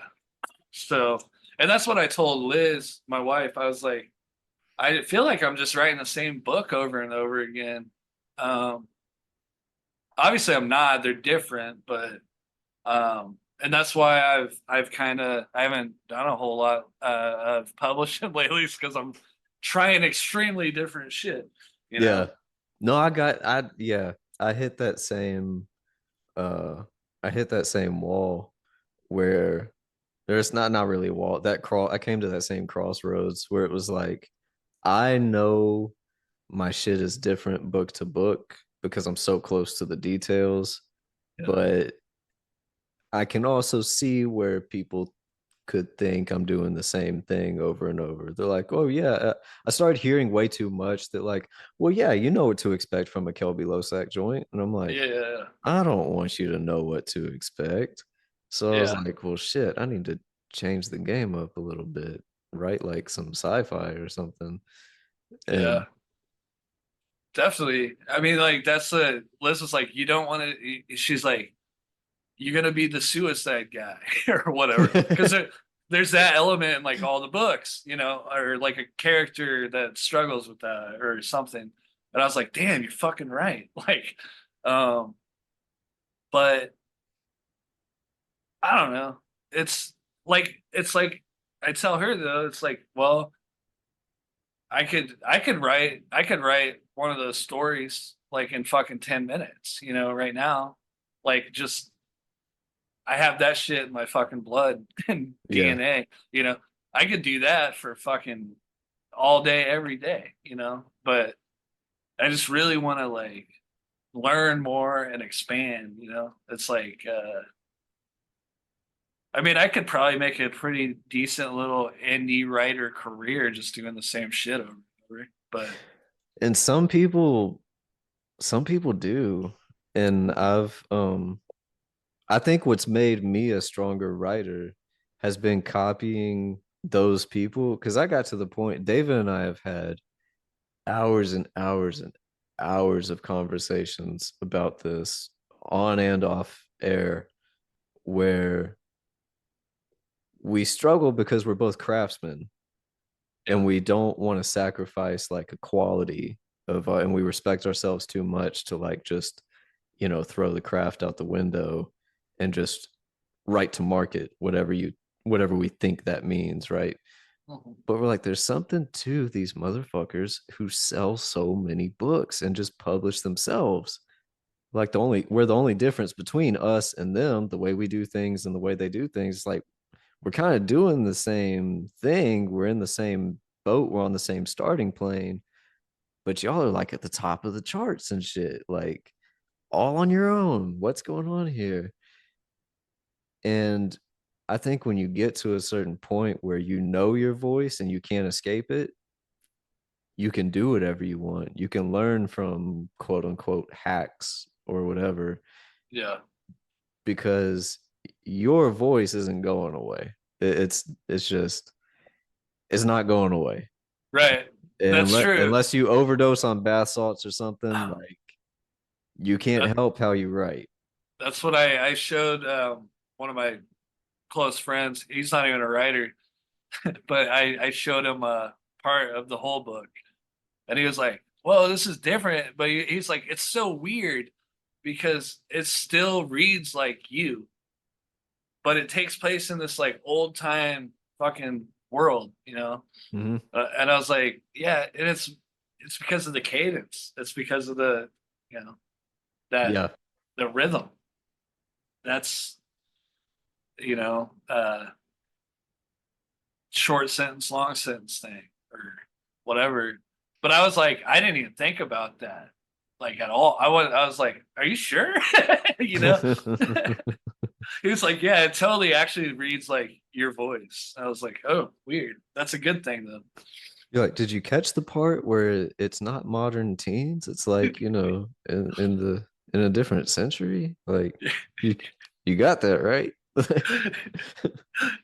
So and that's what I told Liz, my wife. I was like, I feel like I'm just writing the same book over and over again. Um Obviously I'm not, they're different, but and that's why I've kind of I haven't done a whole lot of publishing lately because I'm trying extremely different shit, you Yeah. know. No, yeah, I hit that same uh I hit that same wall where there's not really a wall. I came to that same crossroads where it was like, I know my shit is different book to book because I'm so close to the details, Yeah, but I can also see where people could think I'm doing the same thing over and over. They're like, oh yeah, I started hearing way too much that like, well yeah, you know what to expect from a Kelby Losack joint, and I'm like, Yeah, I don't want you to know what to expect. So I was yeah, like, well shit, I need to change the game up a little bit, write like some sci-fi or something. yeah. And Definitely. I mean, like that's the Liz was like, you don't want to. She's like, you're gonna be the suicide guy or whatever, because there's that element in like all the books, or like a character that struggles with that or something. And I was like, damn, you're fucking right. Like, um, but I don't know. It's like I tell her though, it's like, well, I could write one of those stories like in fucking 10 minutes, right now. Like just I have that shit in my fucking blood and yeah. DNA, you know. I could do that for fucking all day every day, but I just really want to like learn more and expand. It's like I mean, I could probably make a pretty decent little indie writer career just doing the same shit over and over. But And some people do. And I think what's made me a stronger writer has been copying those people, because I got to the point, David and I have had hours and hours and hours of conversations about this on and off air, where we struggle because we're both craftsmen yeah. and we don't want to sacrifice like a quality of and we respect ourselves too much to like just throw the craft out the window and just right to market whatever we think that means, right? Mhm. But we're like, there's something to these motherfuckers who sell so many books and just publish themselves. Like we're the only difference between us and them, the way we do things and the way they do things. Like we're kind of doing the same thing. We're in the same boat. We're on the same starting plane, but y'all are like at the top of the charts and shit, like all on your own. What's going on here? And I think when you get to a certain point where you know your voice and you can't escape it, you can do whatever you want. You can learn from quote unquote hacks or whatever, Yeah. because your voice isn't going away. It's just it's not going away. Right. And That's true. unless you overdose on bath salts or something, like you can't That help how you write. that's what I showed one of my close friends. He's not even a writer, but I showed him a part of the whole book, and he was like, "Well, this is different." But he's like, "It's so weird because it still reads like you, but it takes place in this like old time fucking world." Mm-hmm. And I was like, "Yeah," and it's because of the cadence. It's because of the that Yeah. the rhythm. That's you know uh short sentence, long sentence thing or whatever. But I was like, I didn't even think about that like at all. I was like, are you sure? you know? He was like, yeah, it totally actually reads like your voice. I was like, oh, weird. That's a good thing though. You're like, did you catch the part where it's not modern teens? It's like, in a different century. Like you you got that right.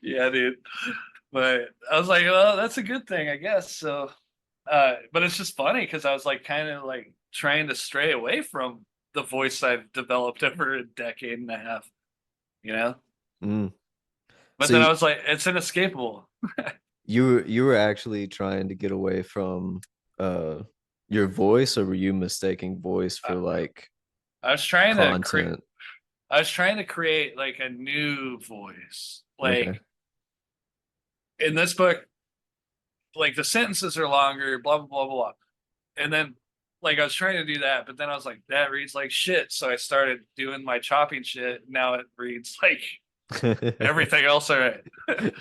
Yeah, dude. But I was like, well, that's a good thing, I guess. So but it's just funny because I was like kind of like trying to stray away from the voice I've developed over a decade and a half, you know? Mm. But So then I was like, it's inescapable. you were actually trying to get away from uh your voice, or were you mistaking voice I, for like I was trying to create content? I was trying to create like a new voice. Okay. Like in this book, like the sentences are longer, blah blah blah blah blah. And then like I was trying to do that, but then I was like, that reads like shit. So I started doing my chopping shit. Now it reads like everything else all right.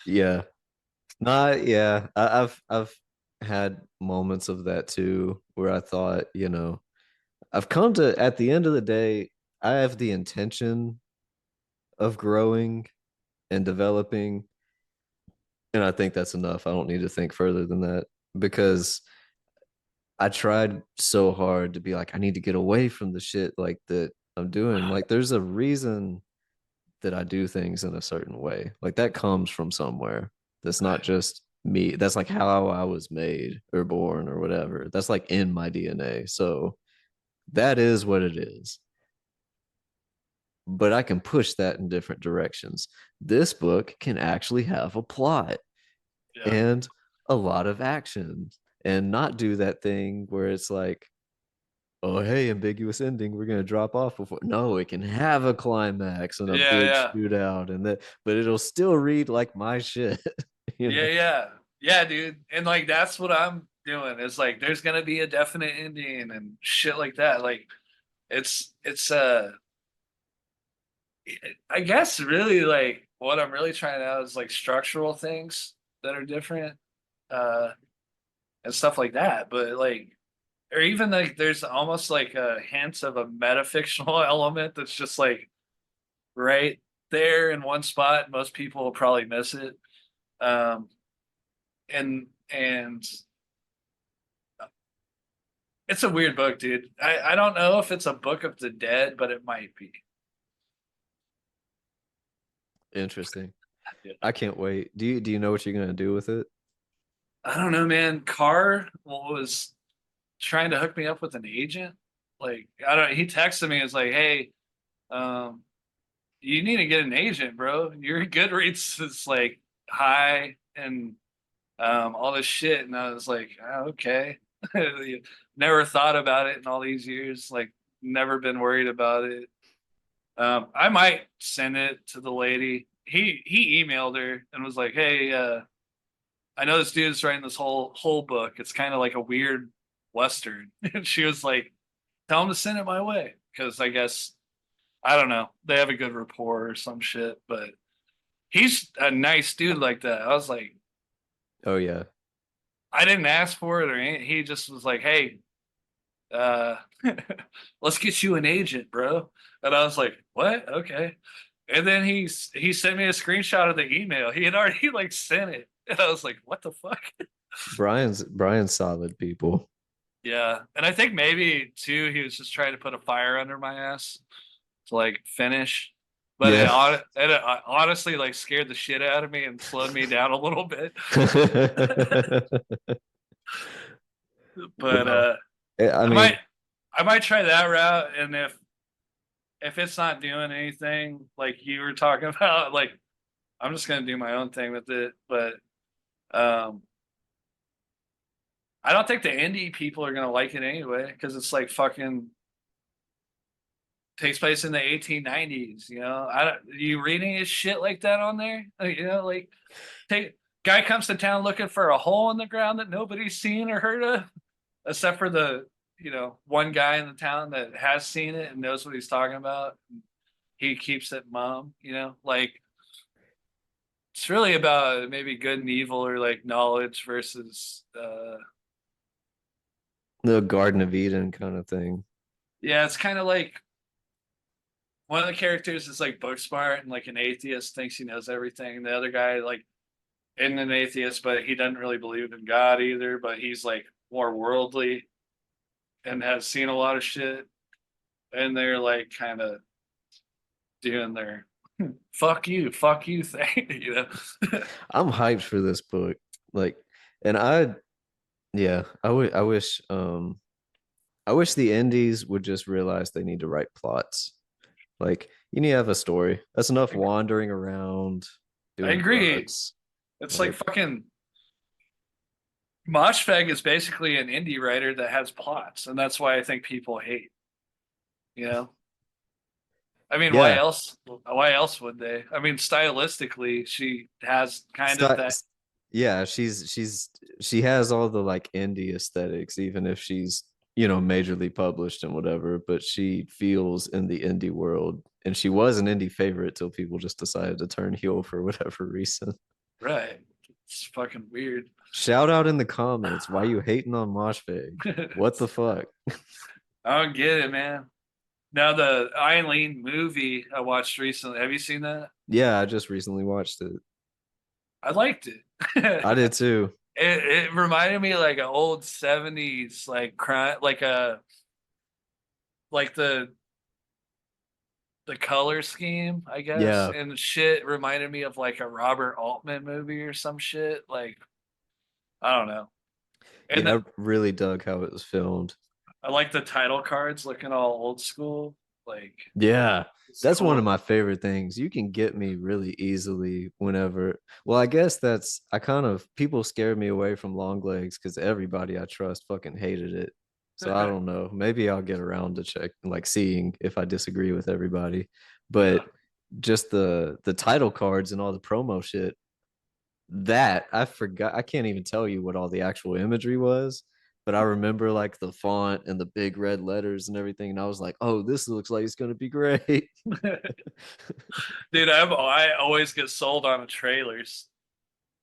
Yeah. Not yeah. I've had moments of that too, where I thought, I've come to at the end of the day, I have the intention of growing, and developing. And I think that's enough. I don't need to think further than that because I tried so hard to be like, I need to get away from the shit like that I'm doing. Like, there's a reason that I do things in a certain way. Like, that comes from somewhere. That's not Right. just me. That's like how I was made or born or whatever. That's like in my DNA. So that is what it is. But I can push that in different directions. This book can actually have a plot Yeah. and a lot of action and not do that thing where it's like, oh, hey, ambiguous ending, we're gonna drop off before. No, it can have a climax and a Yeah. big Yeah. shootout, and that, but it'll still read like my shit, you Yeah. know. Yeah. Yeah, dude. And like that's what I'm doing. It's like there's gonna be a definite ending and shit like that. Like it's I guess really like what I'm really trying out is like structural things that are different, uh and stuff like that. But like or even like there's almost like a hint of a metafictional element that's just like right there in one spot. Most people will probably miss it. Um and it's a weird book, dude. I don't know if it's a book of the dead, but it might be. Interesting. Yeah. I can't wait. Do you know what you're gonna do with it? I don't know, man. Carr was trying to hook me up with an agent. Like, I don't, he texted me, it's like, hey, um, you need to get an agent, bro. Your Goodreads is like high and all this shit. And I was like, oh, okay. Never thought about it in all these years. Like, never been worried about it. I might send it to the lady. He emailed her and was like, hey, I know this dude's writing this whole book. It's kind of like a weird western. And she was like, tell him to send it my way. Because I guess I don't know. They have a good rapport or some shit, but he's a nice dude like that. I was like, Oh yeah. I didn't ask for it or anything. He just was like, hey, uh, let's get you an agent, bro. And I was like, what? Okay. And then he sent me a screenshot of the email. He had already like sent it. And I was like, what the fuck? Brian's solid people. Yeah. And I think maybe too, he was just trying to put a fire under my ass to like finish. But Yeah. it honestly like scared the shit out of me and slowed me down a little bit. But Well, I I mean, might I might try that route. And if it's not doing anything like you were talking about, like I'm just gonna do my own thing with it. But um I don't think the indie people are gonna like it anyway because it's like fucking takes place in the 1890s. You know, I don't, you reading his shit like that on there? Like, you know, like take guy comes to town looking for a hole in the ground that nobody's seen or heard of, except for the one guy in the town that has seen it and knows what he's talking about. He keeps it mum. Like it's really about maybe good and evil or like knowledge versus the Garden of Eden kind of thing. yeah, it's kind of like one of the characters is like book smart and like an atheist thinks he knows everything. And the other guy like isn't an atheist, but he doesn't really believe in God either. But he's like more worldly and has seen a lot of shit. And they're like kind of doing their fuck you thing, I'm hyped for this book. Like, and yeah, I wish the indies would just realize they need to write plots. Like, you need to have a story. That's enough wandering around I doing agree. drugs. It's like Like, fucking Moshfegh is basically an indie writer that has plots, and that's why I think people hate. You know, I mean, why yeah, else? Why else would they? I mean, stylistically, she has kind of sti- that. yeah, she has all the like indie aesthetics, even if she's majorly published and whatever. But she feels in the indie world, and she was an indie favorite till people just decided to turn heel for whatever reason. Right. It's fucking weird. Shout out in the comments. Why you hating on Moshfegh? What the fuck? I don't get it, man. Now the Eileen movie I watched recently. Have you seen that? Yeah, I just recently watched it. I liked it. I did too. It reminded me like an old 70s like crime like a like the color scheme, I guess, Yeah. and shit reminded me of like a Robert Altman movie or some shit. Like I don't know. And Yeah, I really dug how it was filmed. I like the title cards looking all old school. Like Yeah, it's that's one of cool. my favorite things. You can get me really easily whenever. Well, I guess that's I kind of people scared me away from long legs because everybody I trust fucking hated it. So I don't know. Maybe I'll get around to check like seeing if I disagree with everybody. Yeah. But just the title cards and all the promo shit, that I forgot. I can't even tell you what all the actual imagery was, but I remember like the font and the big red letters and everything. And I was like, oh, this looks like it's going to be great. Dude, I always get sold on the trailers.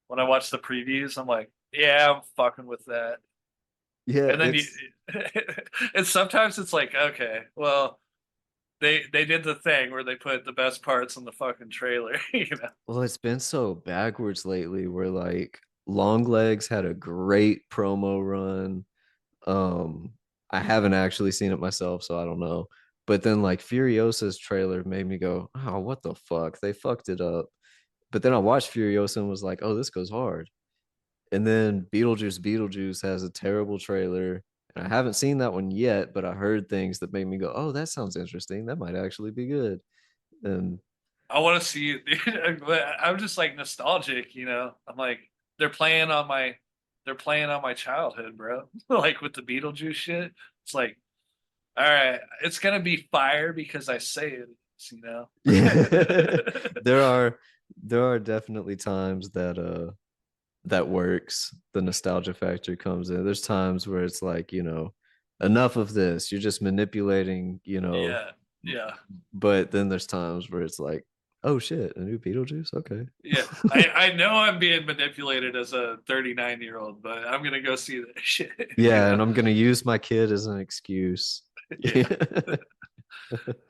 When I watch the previews, I'm like, yeah, I'm fucking with that. Yeah, And then you and sometimes it's like, okay, well, they did the thing where they put the best parts in the fucking trailer, you know. well, it's been so backwards lately where like Long Legs had a great promo run. Um, I haven't actually seen it myself, so I don't know. But then like Furiosa's trailer made me go, oh, what the fuck? They fucked it up. But then I watched Furiosa and was like, oh, this goes hard. And then Beetlejuice has a terrible trailer. And I haven't seen that one yet, but I heard things that made me go, oh, that sounds interesting. That might actually be good. And I want to see it, dude. But I'm just like nostalgic, you know. I'm like, they're playing on my they're playing on my childhood, bro. Like with the Beetlejuice shit. It's like, all right, it's gonna be fire because I say it, you know. there are there are definitely times that that works. The nostalgia factor comes in. There's times where it's like, enough of this. You're just manipulating, Yeah, yeah, but then there's times where it's like, oh shit, a new Beetlejuice? Okay. yeah. I know I'm being manipulated as a 39-year-old, but I'm gonna go see that shit, you Yeah, know. and I'm gonna use my kid as an excuse. Yeah.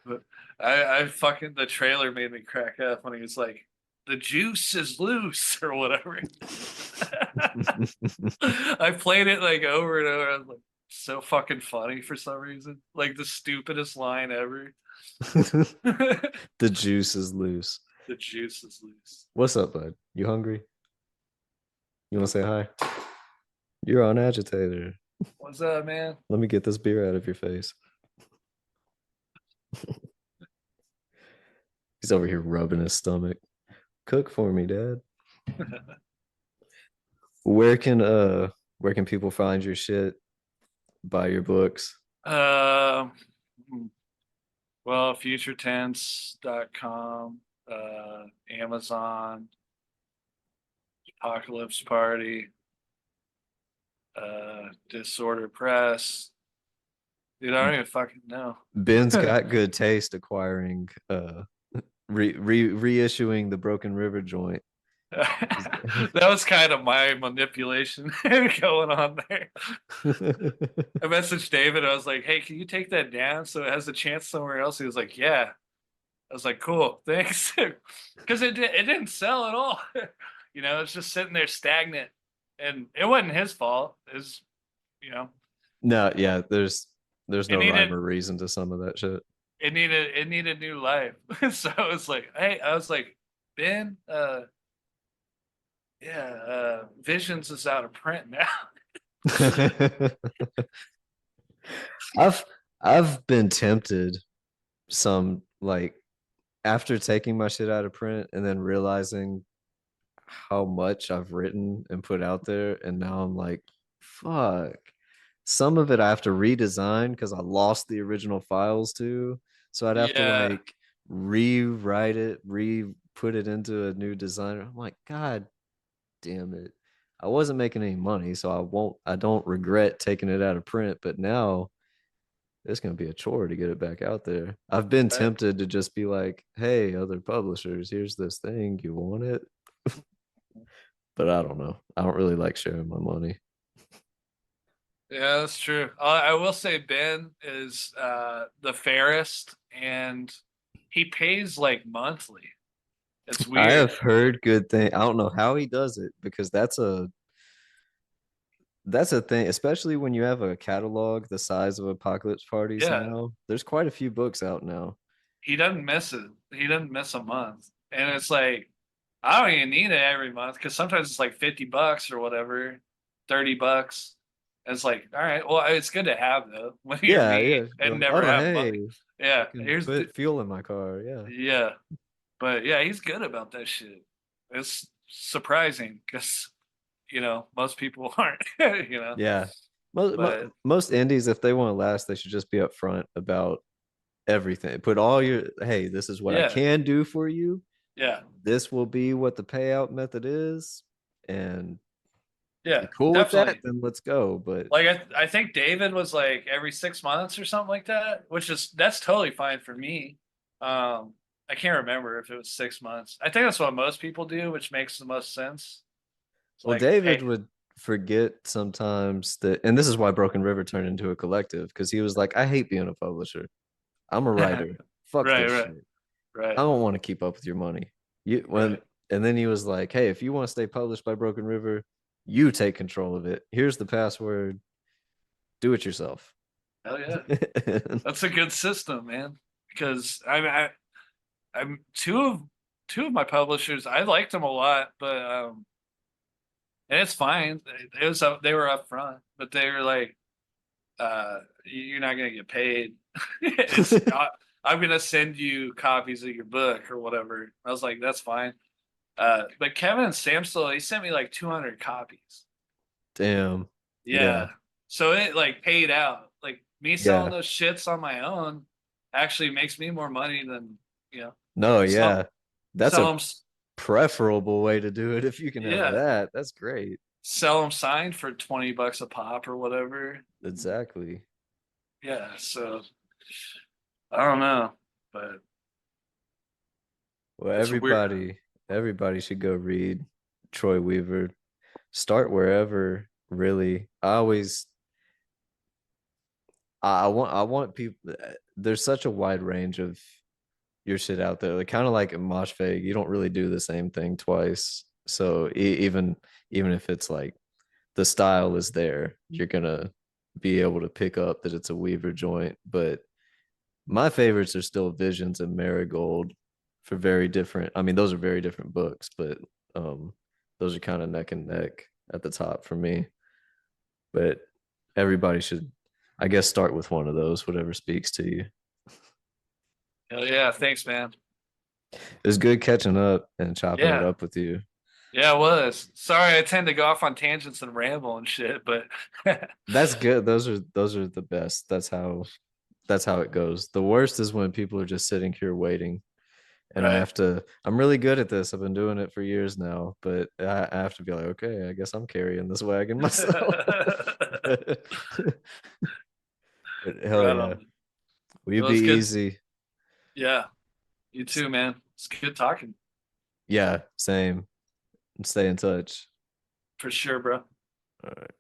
But I fucking the trailer made me crack up when he was like, the juice is loose or whatever. I played it like over and over. I was like, so fucking funny for some reason. Like the stupidest line ever. The The juice is loose. juice is loose. What's up, bud? You hungry? You want to say hi? You're on agitator. What's up, man? Let me get this beer out of your face. He's over here rubbing his stomach. Cook for me, Dad. Where can where can people find your shit? Buy your books. Um, well, futuretense.com, Amazon, Apocalypse Party, Disorder Press. Dude, I don't even fucking know. Ben's got good taste acquiring reissuing the Broken River joint. That was kind of my manipulation going on there. I messaged David. I was like, "Hey, can you take that down so it has a chance somewhere else?" He was like, "Yeah." I was like, "Cool, thanks," because it didn't sell at all. You know, it's just sitting there stagnant, and it wasn't his fault. It's you know, No, yeah, there's it no rhyme needed or reason to some of that shit. it needed new life. So I was like, "Hey," I was like, "Ben, yeah, Visions is out of print now." I've I've been tempted some like after taking my shit out of print and then realizing how much I've written and put out there, and now I'm like, fuck. Some of it I have to redesign because I lost the original files too. So I'd have to Yeah, like rewrite it, put it into a new designer. I'm like, God damn it. I wasn't making any money, so I don't regret taking it out of print, but now it's gonna be a chore to get it back out there. I've been right. tempted to just be like, hey, other publishers, here's this thing. You want it? But I don't know. I don't really like sharing my money. Yeah, that's true. I will say Ben is the fairest, and he pays like monthly. It's I weird. have heard good thing. I don't know how he does it because that's a thing, especially when you have a catalog the size of Apocalypse Parties Yeah, now. There's quite a few books out now. he doesn't miss it. He doesn't miss a month, and it's like I don't even need it every month because sometimes it's like $50 or whatever, $30. And it's like, all right, well, it's good to have though when you're Yeah, me yeah. You're and like, never oh have money. hey, I Yeah, can here's the put fuel in my car. Yeah. yeah. But yeah, he's good about that shit. It's surprising because most people aren't. You know, Yeah. Most but most indies, if they want to last, they should just be upfront about everything. Put all your, hey, this is what I yeah, can do for you. yeah, This will be what the payout method is. And if yeah, you're cool with that, definitely. then let's go. But Like I think David was like every 6 months or something like that, which is that's totally fine for me. I can't remember if it was 6 months. I think that's what most people do, which makes the most sense. It's well, like, David hey, would forget sometimes that, and this is why Broken River turned into a collective because he was like, I hate being a publisher. I'm a right, writer. Fuck this right, shit. I right, don't want to keep up with your money. You when right. and then he was like, hey, if you want to stay published by Broken River, you take control of it. Here's the password. Do it yourself. Hell yeah, that's a good system, man. Because I'm two of my publishers. I liked them a lot, but and it's fine. It was they were up front, but they were like, "You're not gonna get paid. It's I'm gonna send you copies of your book or whatever." I was like, "That's fine." But Kevin and Sam still he sent me like 200 copies. Damn. Yeah. Yeah, so it like paid out. Like me selling Yeah. those shits on my own actually makes me more money than you know No, sell yeah. That's sell a them. preferable way to do it if you can have Yeah, that. That's great. sell them signed for $20 a pop or whatever. Exactly. Yeah, so I don't know, but Well, it's weird. everybody should go read Troy Weaver. Start wherever, really. I want people, there's such a wide range of your shit out there. Like kind of like a mosh fag, you don't really do the same thing twice. So even if it's like the style is there, you're gonna be able to pick up that it's a Weaver joint. But my favorites are still Visions and Marigold for very different. I mean, those are very different books, but um, those are kind of neck and neck at the top for me. But everybody should, I guess, start with one of those, whatever speaks to you. Hell yeah, thanks, man. It was good catching up and chopping it Yeah, up with you. yeah, it was. Sorry, I tend to go off on tangents and ramble and shit, but That's good. Those are the best. That's how it goes. The worst is when people are just sitting here waiting and right. I'm really good at this. I've been doing it for years now, but I have to be like, okay, I guess I'm carrying this wagon myself. But hell Right yeah. on. Will you Well, be it's good. easy? Yeah, you too, man. It's good talking Yeah, same. Stay in touch. for sure, bro. All right.